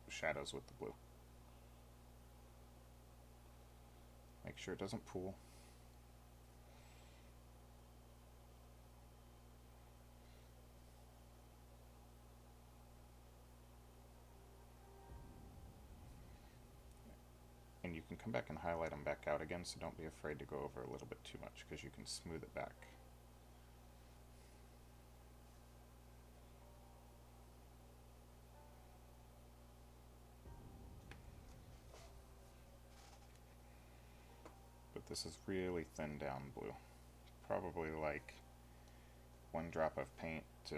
shadows with the blue. Make sure it doesn't pool. And you can come back and highlight them back out again, so don't be afraid to go over a little bit too much, because you can smooth it back. But this is really thin down blue. probably like 1 drop of paint to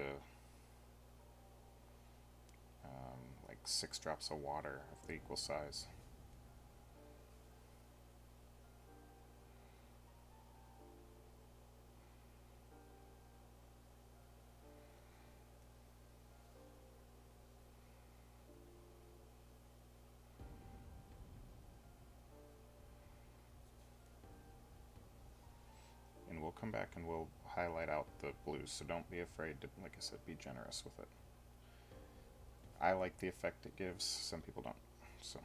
like 6 drops of water of the equal size. And we'll come back and we'll highlight out the blues, so don't be afraid to, like I said, be generous with it. I like the effect it gives, some people don't, so.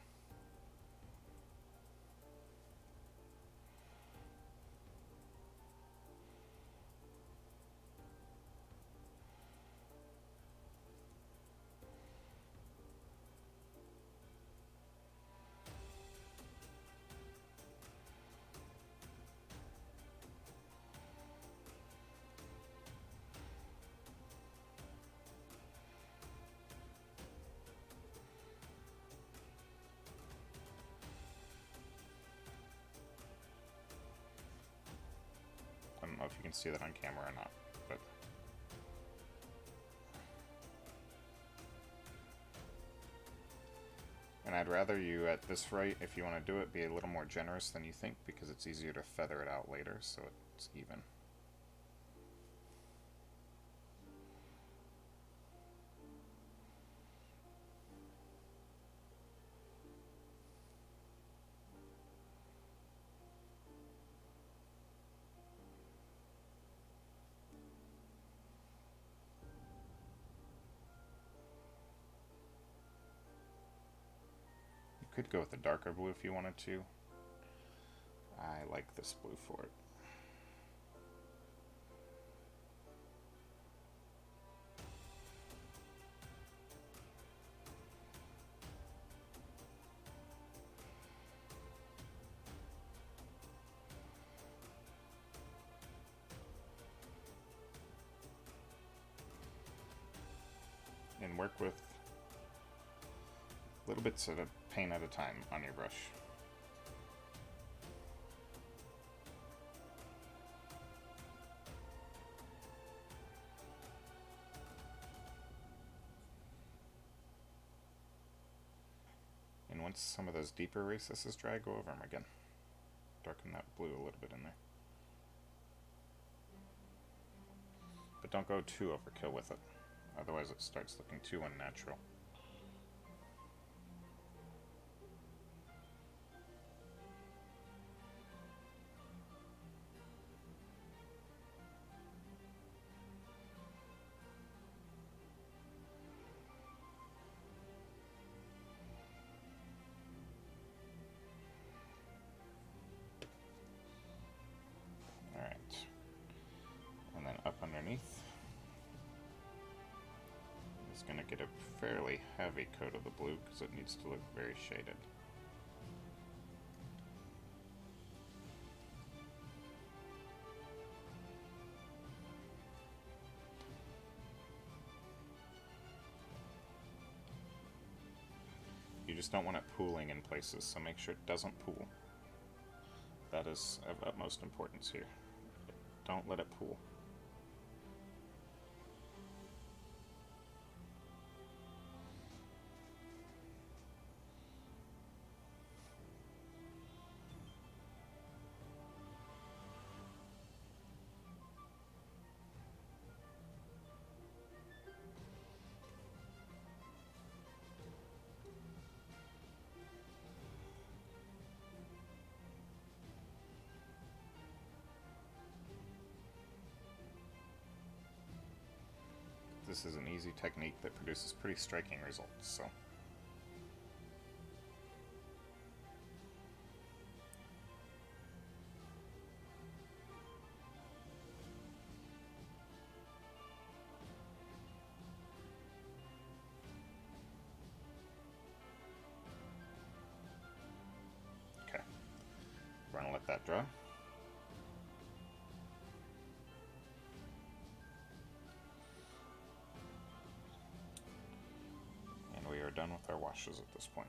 I don't know if you can see that on camera or not, but and I'd rather you, at this rate, if you want to do it, be a little more generous than you think, because it's easier to feather it out later, so it's even. Could go with a darker blue if you wanted to. I like this blue for it. And work with little bits of paint at a time on your brush. And once some of those deeper recesses dry, go over them again. Darken that blue a little bit in there. But don't go too overkill with it, otherwise it starts looking too unnatural. Underneath is going to get a fairly heavy coat of the blue because it needs to look very shaded. You just don't want it pooling in places, so make sure it doesn't pool. That is of utmost importance here. Don't let it pool. This is an easy technique that produces pretty striking results, so. Okay, we're gonna let that dry. Done with our washes at this point.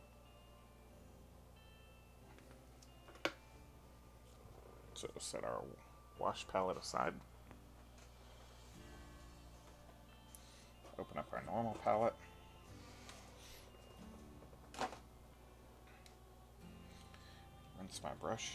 So set our wash palette aside. Open up our normal palette. Rinse my brush.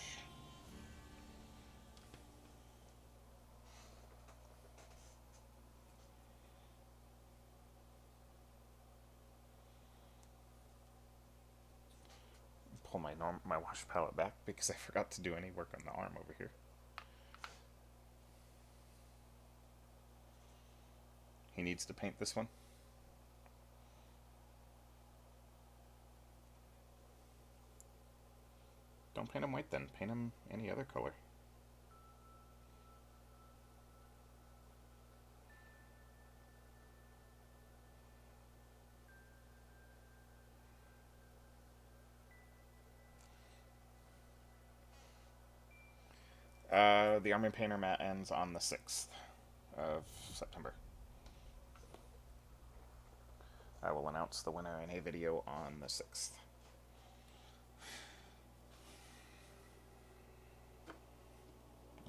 Pull my wash palette back because I forgot to do any work on the arm over here. He needs to paint this one. Don't paint him white then, paint him any other color. The Army Painter mat ends on the 6th of September. I will announce the winner in a video on the 6th.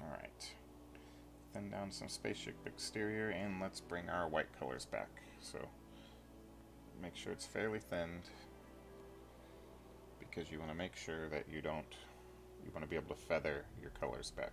Alright. Thin down some Spaceship exterior, and let's bring our white colors back. So, make sure it's fairly thinned, because you want to make sure that you want to be able to feather your colors back.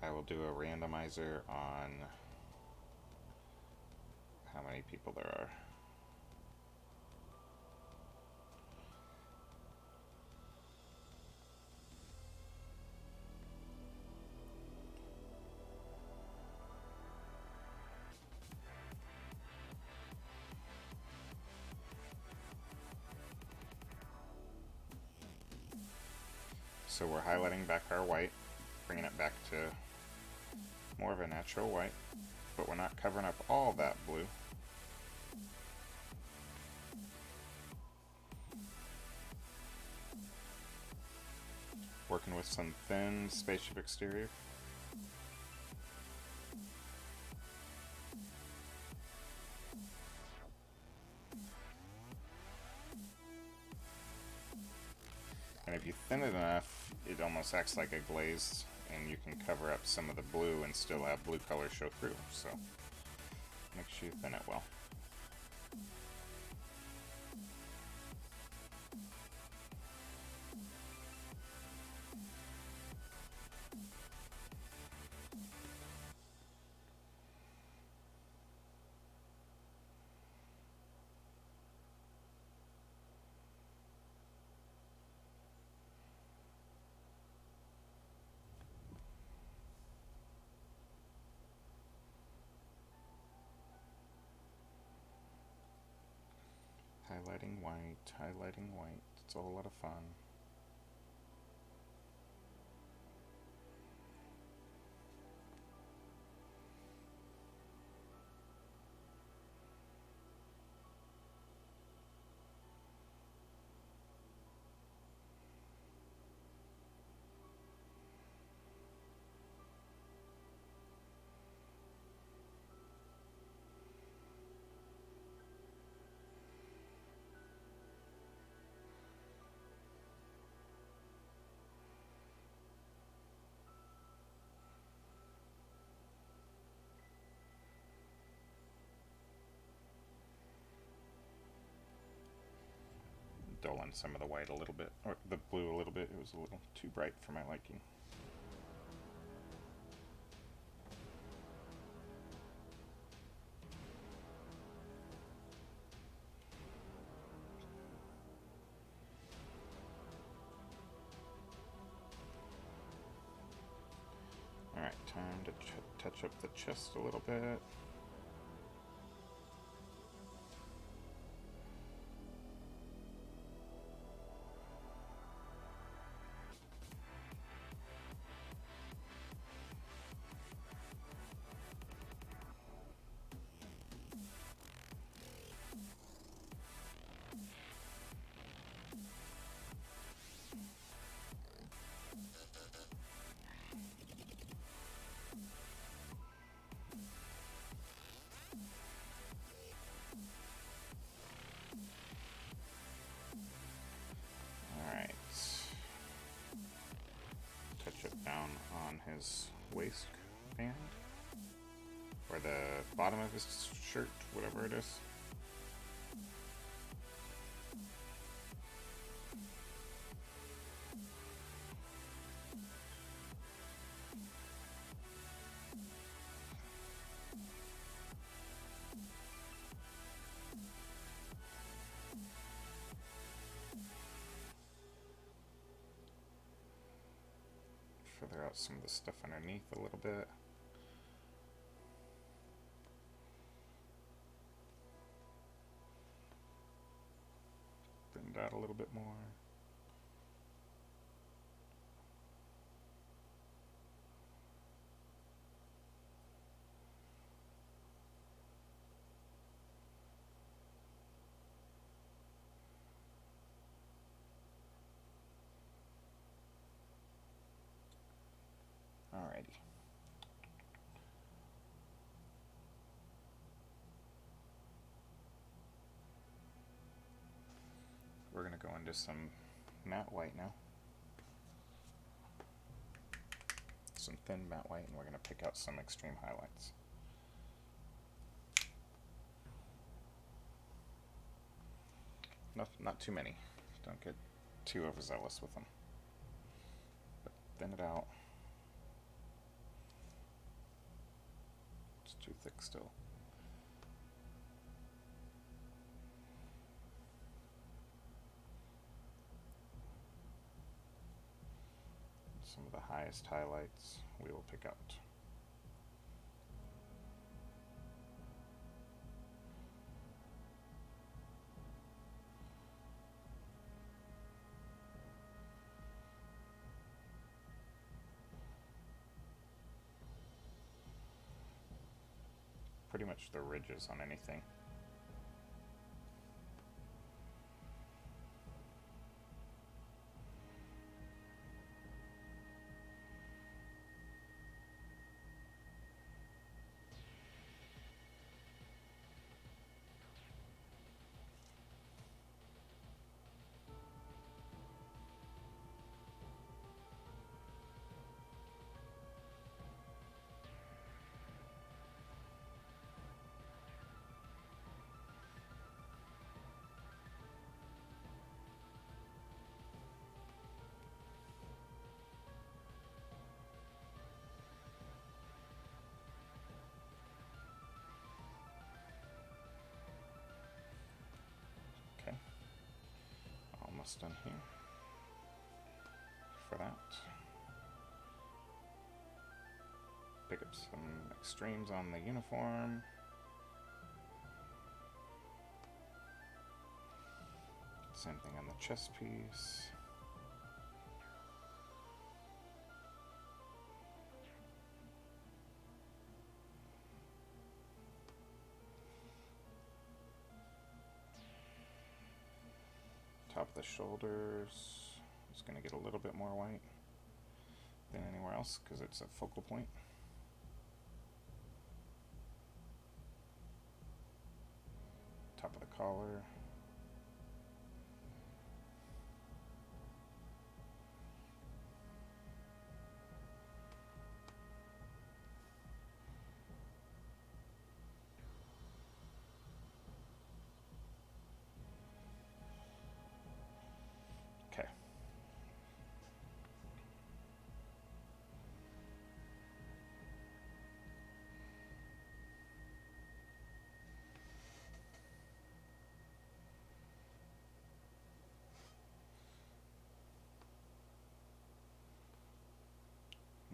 I will do a randomizer on how many people there are. So we're highlighting back our white, bringing it back to more of a natural white, but we're not covering up all that blue. Working with some thin Spaceship exterior. And if you thin it enough, it almost acts like a glaze, and you can cover up some of the blue and still have blue color show through. So make sure you thin it well. Highlighting white, highlighting white. It's all a lot of fun. Dulling some of the white a little bit, or the blue a little bit. It was a little too bright for my liking. Alright, time to touch up the chest a little bit. his waistband, or the bottom of his shirt, whatever it is. Feather out some of the stuff underneath a little bit. Bend it out a little bit more. Alrighty. We're going to go into some matte white now. Some thin matte white, and we're going to pick out some extreme highlights. Not too many. Don't get too overzealous with them. But thin it out. It's too thick still. Some of the highest highlights we will pick out. Pretty much the ridges on anything. Almost done here for that. Pick up some extremes on the uniform. Same thing on the chest piece. Top of the shoulders is going to get a little bit more white than anywhere else because it's a focal point. Top of the collar.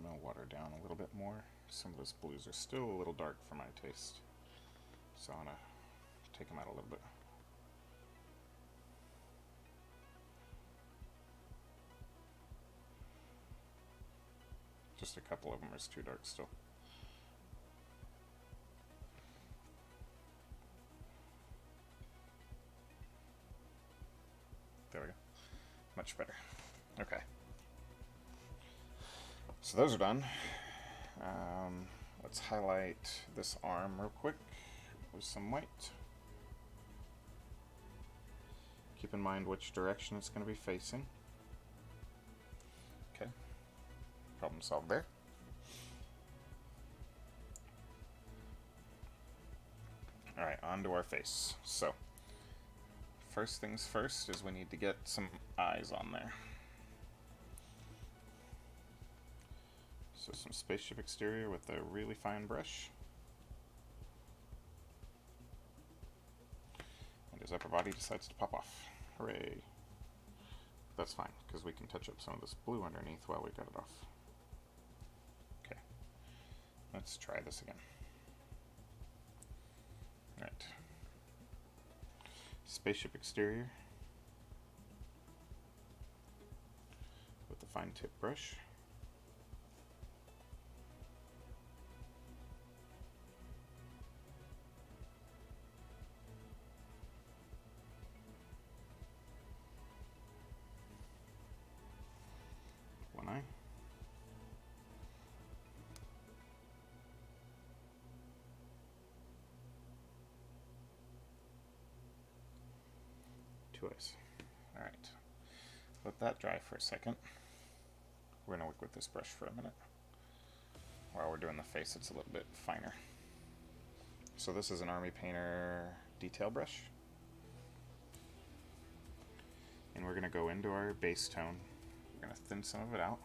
I'll water down a little bit more. Some of those blues are still a little dark for my taste, so I'm going to take them out a little bit. Just a couple of them are too dark still. There we go. Much better. Okay. So those are done. Let's highlight this arm real quick with some white. Keep in mind which direction it's going to be facing. Okay. Problem solved there. Alright, on to our face. So, first things first is we need to get some eyes on there. So some spaceship exterior with a really fine brush. And his upper body decides to pop off. Hooray. That's fine, because we can touch up some of this blue underneath while we got it off. Okay. Let's try this again. Alright. Spaceship exterior. With the fine tip brush. One eye. Two eyes. Alright. Let that dry for a second. We're going to work with this brush for a minute. While we're doing the face, it's a little bit finer. So this is an Army Painter detail brush. And we're going to go into our base tone. We're going to thin some of it out.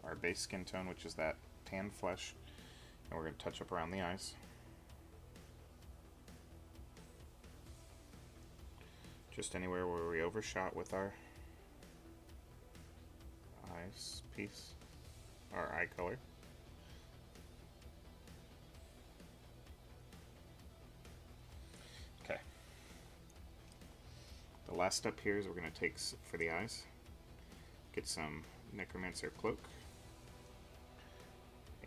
Our base skin tone, which is that tan flesh. And we're going to touch up around the eyes. Just anywhere where we overshot with our eyes piece, our eye color. Okay. The last step here is we're going to take, for the eyes, get some necromancer cloak.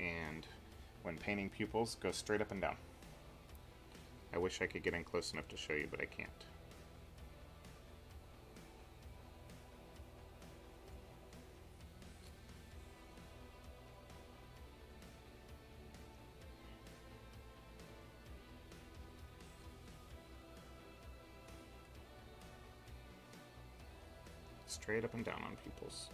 And when painting pupils, go straight up and down. I wish I could get in close enough to show you, but I can't. Straight up and down on pupils.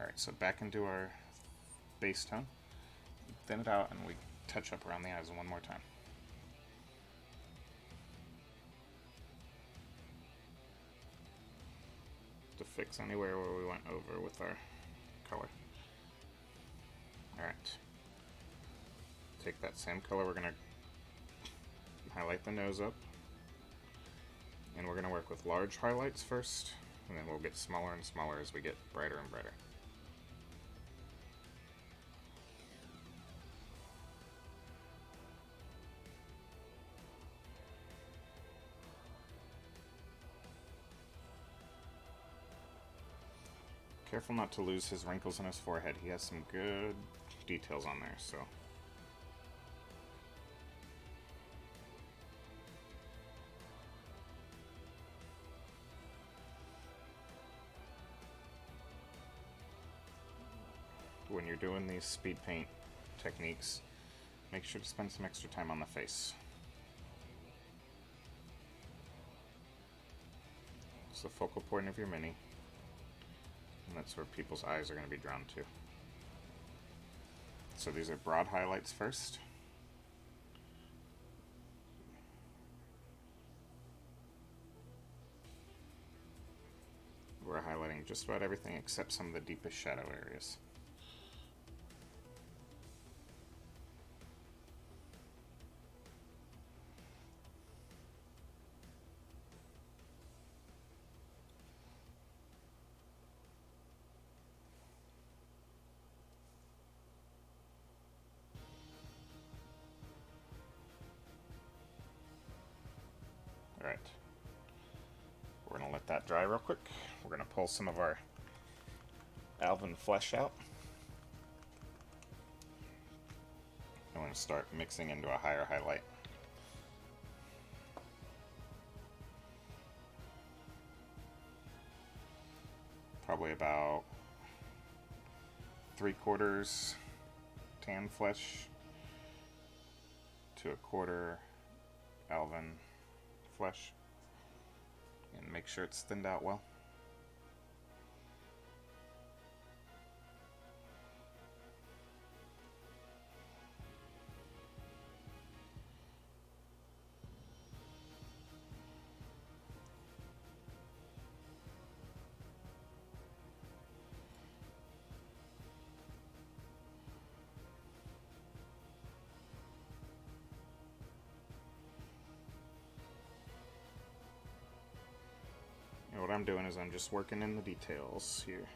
Alright, so back into our base tone. Thin it out and we touch up around the eyes one more time. To fix anywhere where we went over with our color. Alright. Take that same color, we're going to highlight the nose up. And we're going to work with large highlights first, and then we'll get smaller and smaller as we get brighter and brighter. Careful not to lose his wrinkles in his forehead. He has some good details on there, so. When you're doing these speed paint techniques, make sure to spend some extra time on the face. It's the focal point of your mini. And that's where people's eyes are going to be drawn to. So these are broad highlights first. We're highlighting just about everything except some of the deepest shadow areas. Alright, we're going to let that dry real quick. We're going to pull some of our elven flesh out. And we're going to start mixing into a higher highlight. Probably about 3/4 tan flesh to 1/4 elven flesh. and make sure it's thinned out well. And what I'm doing is I'm just working in the details here.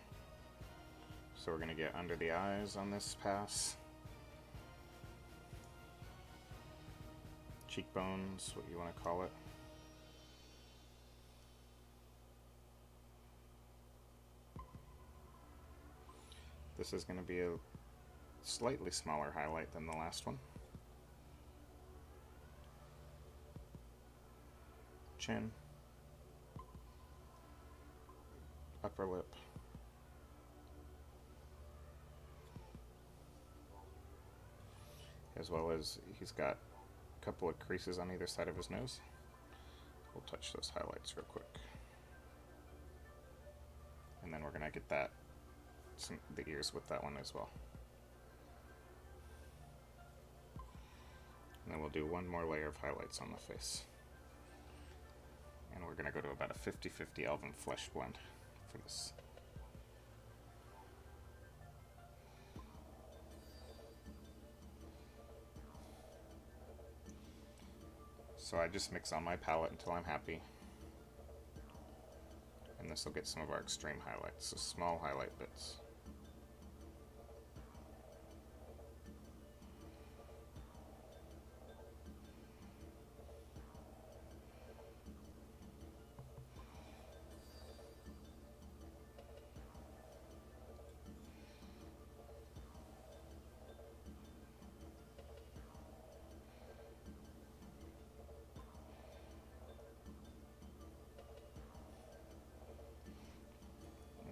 So we're going to get under the eyes on this pass. Cheekbones, what you want to call it. This is going to be a slightly smaller highlight than the last one. Chin. Upper lip. As well as he's got a couple of creases on either side of his nose. We'll touch those highlights real quick. And then we're going to get the ears with that one as well. And then we'll do one more layer of highlights on the face. And we're going to go to about a 50-50 elven flesh blend for this. So I just mix on my palette until I'm happy. And this will get some of our extreme highlights, so small highlight bits.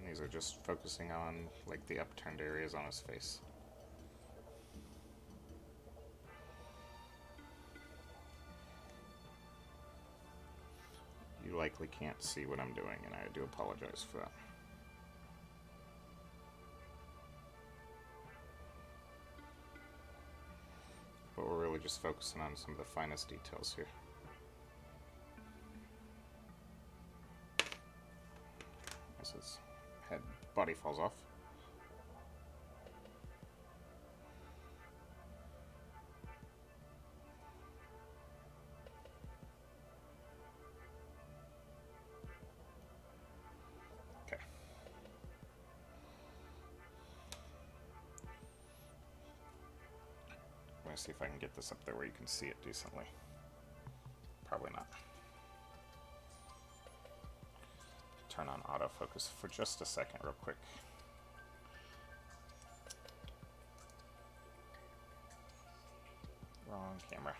These are just focusing on like the upturned areas on his face. You likely can't see what I'm doing, and I do apologize for that. But we're really just focusing on some of the finest details here. This is head body falls off. Okay. I'm going to see if I can get this up there where you can see it decently. Probably not. Turn on autofocus for just a second real quick. Wrong camera.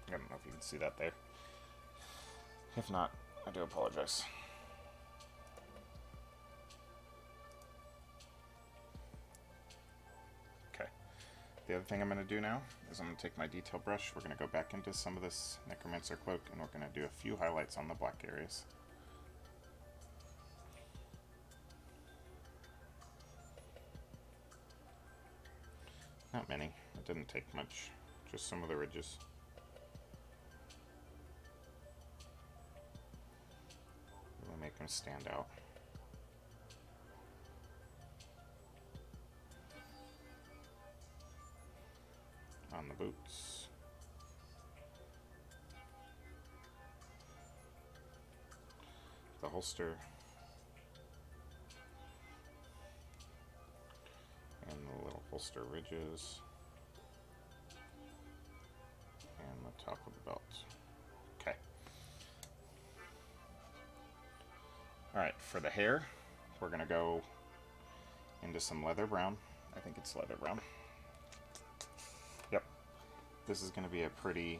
I don't know if you can see that there. If not, I do apologize. Okay. The other thing I'm going to do now is I'm going to take my detail brush. We're going to go back into some of this necromancer cloak, and we're going to do a few highlights on the black areas. Not many. It didn't take much. Just some of the ridges. Really make them stand out. On the boots. The holster. And the little holster ridges. And the top of the belt. Okay. Alright, for the hair, we're going to go into some leather brown. I think it's leather brown. Yep. This is going to be a pretty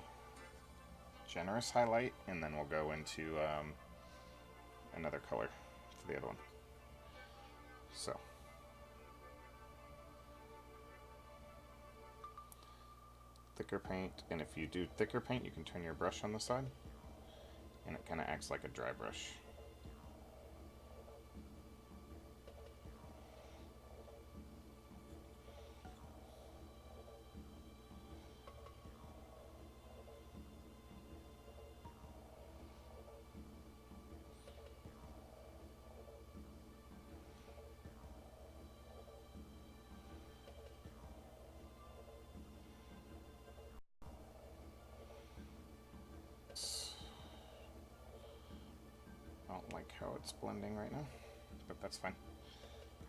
generous highlight, and then we'll go into another color for the other one. So, thicker paint, and if you do thicker paint, you can turn your brush on the side, and it kind of acts like a dry brush. I don't like how it's blending right now, but that's fine.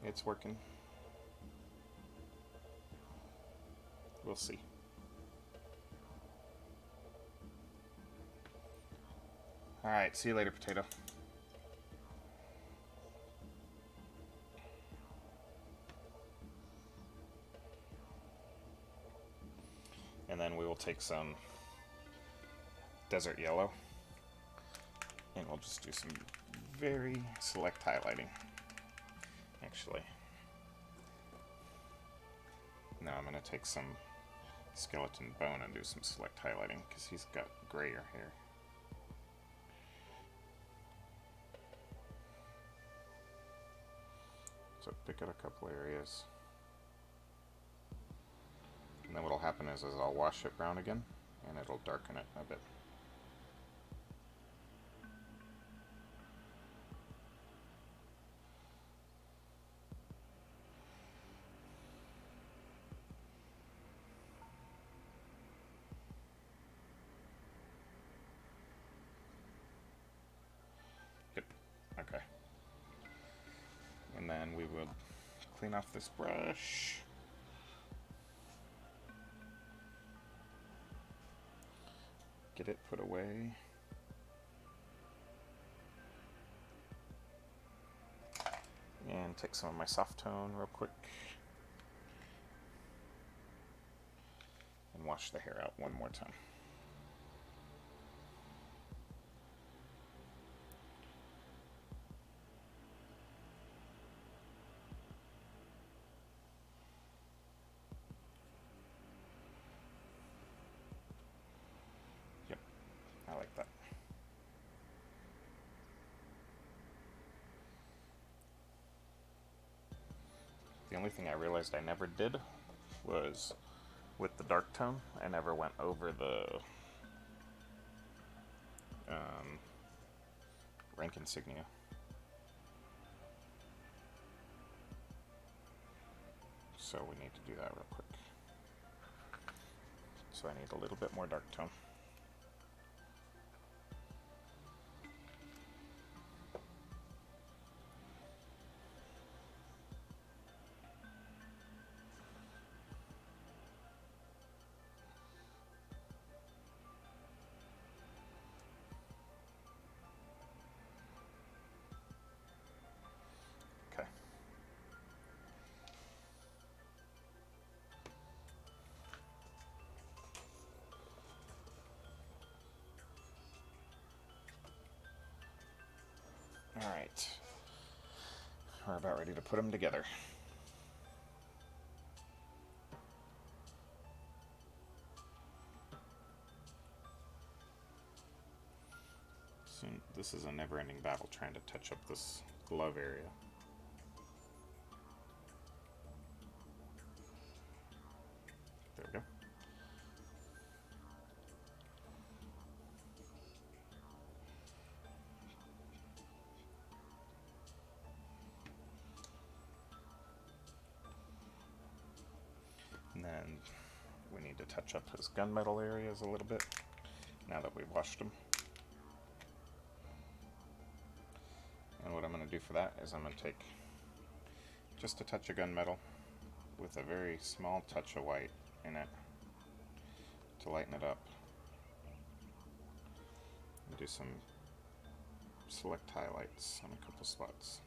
It's working. We'll see. Alright, see you later, potato. And then we will take some desert yellow, and we'll just do some very select highlighting. Actually, no, I'm going to take some skeleton bone and do some select highlighting because he's got grayer hair. So pick out a couple areas. And then what'll happen is I'll wash it brown again, and it'll darken it a bit. Good. Okay. And then we will clean off this brush. Get it put away. And take some of my soft tone real quick. And wash the hair out one more time. Yep, I like that. The only thing I realized I never did was with the dark tone, I never went over the rank insignia. So we need to do that real quick. So I need a little bit more dark tone. Okay. All right. We're about ready to put them together. Soon, this is a never-ending battle trying to touch up this glove area. There we go. And then we need to touch up his gunmetal areas a little bit now that we've washed them. And what I'm going to do for that is I'm going to take just a touch of gunmetal with a very small touch of white in it to lighten it up. And do some select highlights on a couple spots.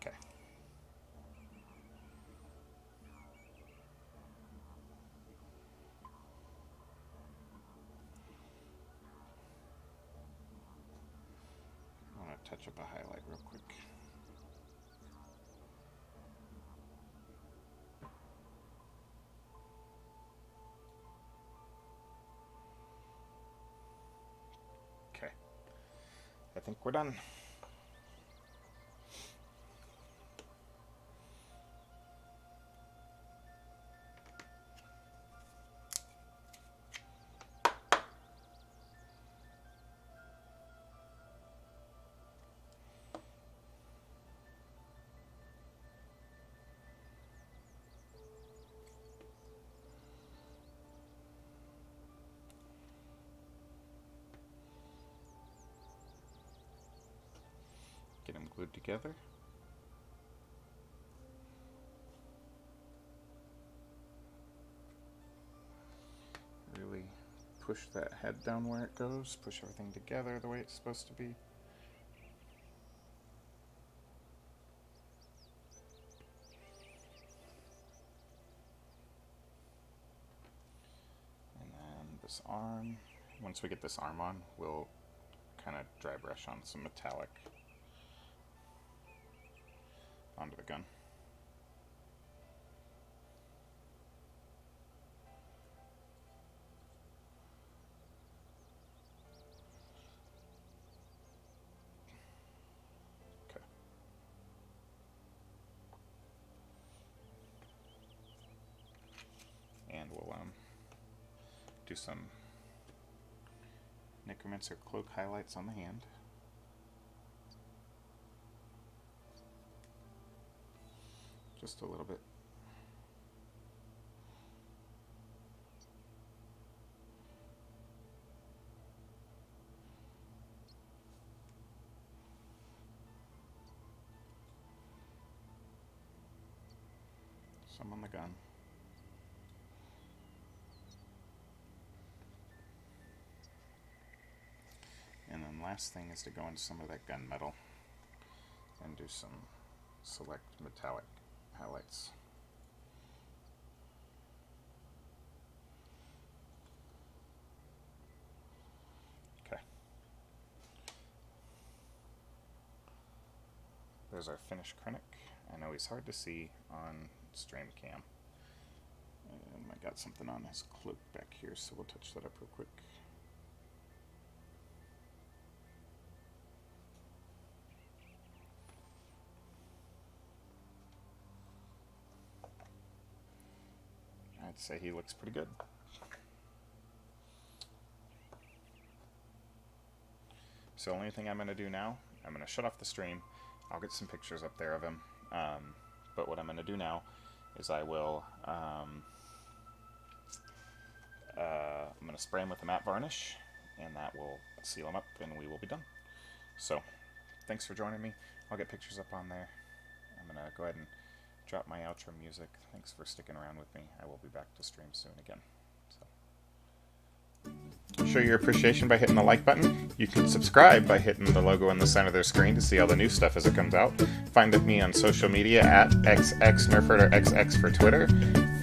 Okay. touch up a highlight real quick. Okay, I think we're done. Get them glued together. Really push that head down where it goes. Push everything together the way it's supposed to be. And then this arm. Once we get this arm on, we'll kind of dry brush on some metallic onto the gun. Okay. And we'll do some necromancer cloak highlights on the hand. Just a little bit. Some on the gun. And then last thing is to go into some of that gunmetal and do some select metallic highlights. Okay. There's our finished Krennic. I know he's hard to see on stream cam. I got something on his cloak back here, so we'll touch that up real quick. I'd say he looks pretty good. So the only thing I'm going to do now, I'm going to shut off the stream. I'll get some pictures up there of him. But what I'm going to do now is I will, I'm going to spray him with a matte varnish, and that will seal him up, and we will be done. So, thanks for joining me. I'll get pictures up on there. I'm going to go ahead and drop my outro music. Thanks for sticking around with me. I will be back to stream soon again. Show your appreciation by hitting the like button. You can subscribe by hitting the logo in the center of their screen to see all the new stuff as it comes out. Find me on social media at xxnerferderxx for Twitter,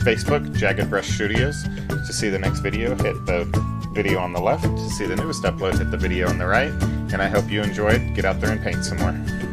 Facebook, Jagged Brush Studios. To see the next video, hit the video on the left. To see the newest upload, hit the video on the right. And I hope you enjoyed. Get out there and paint some more.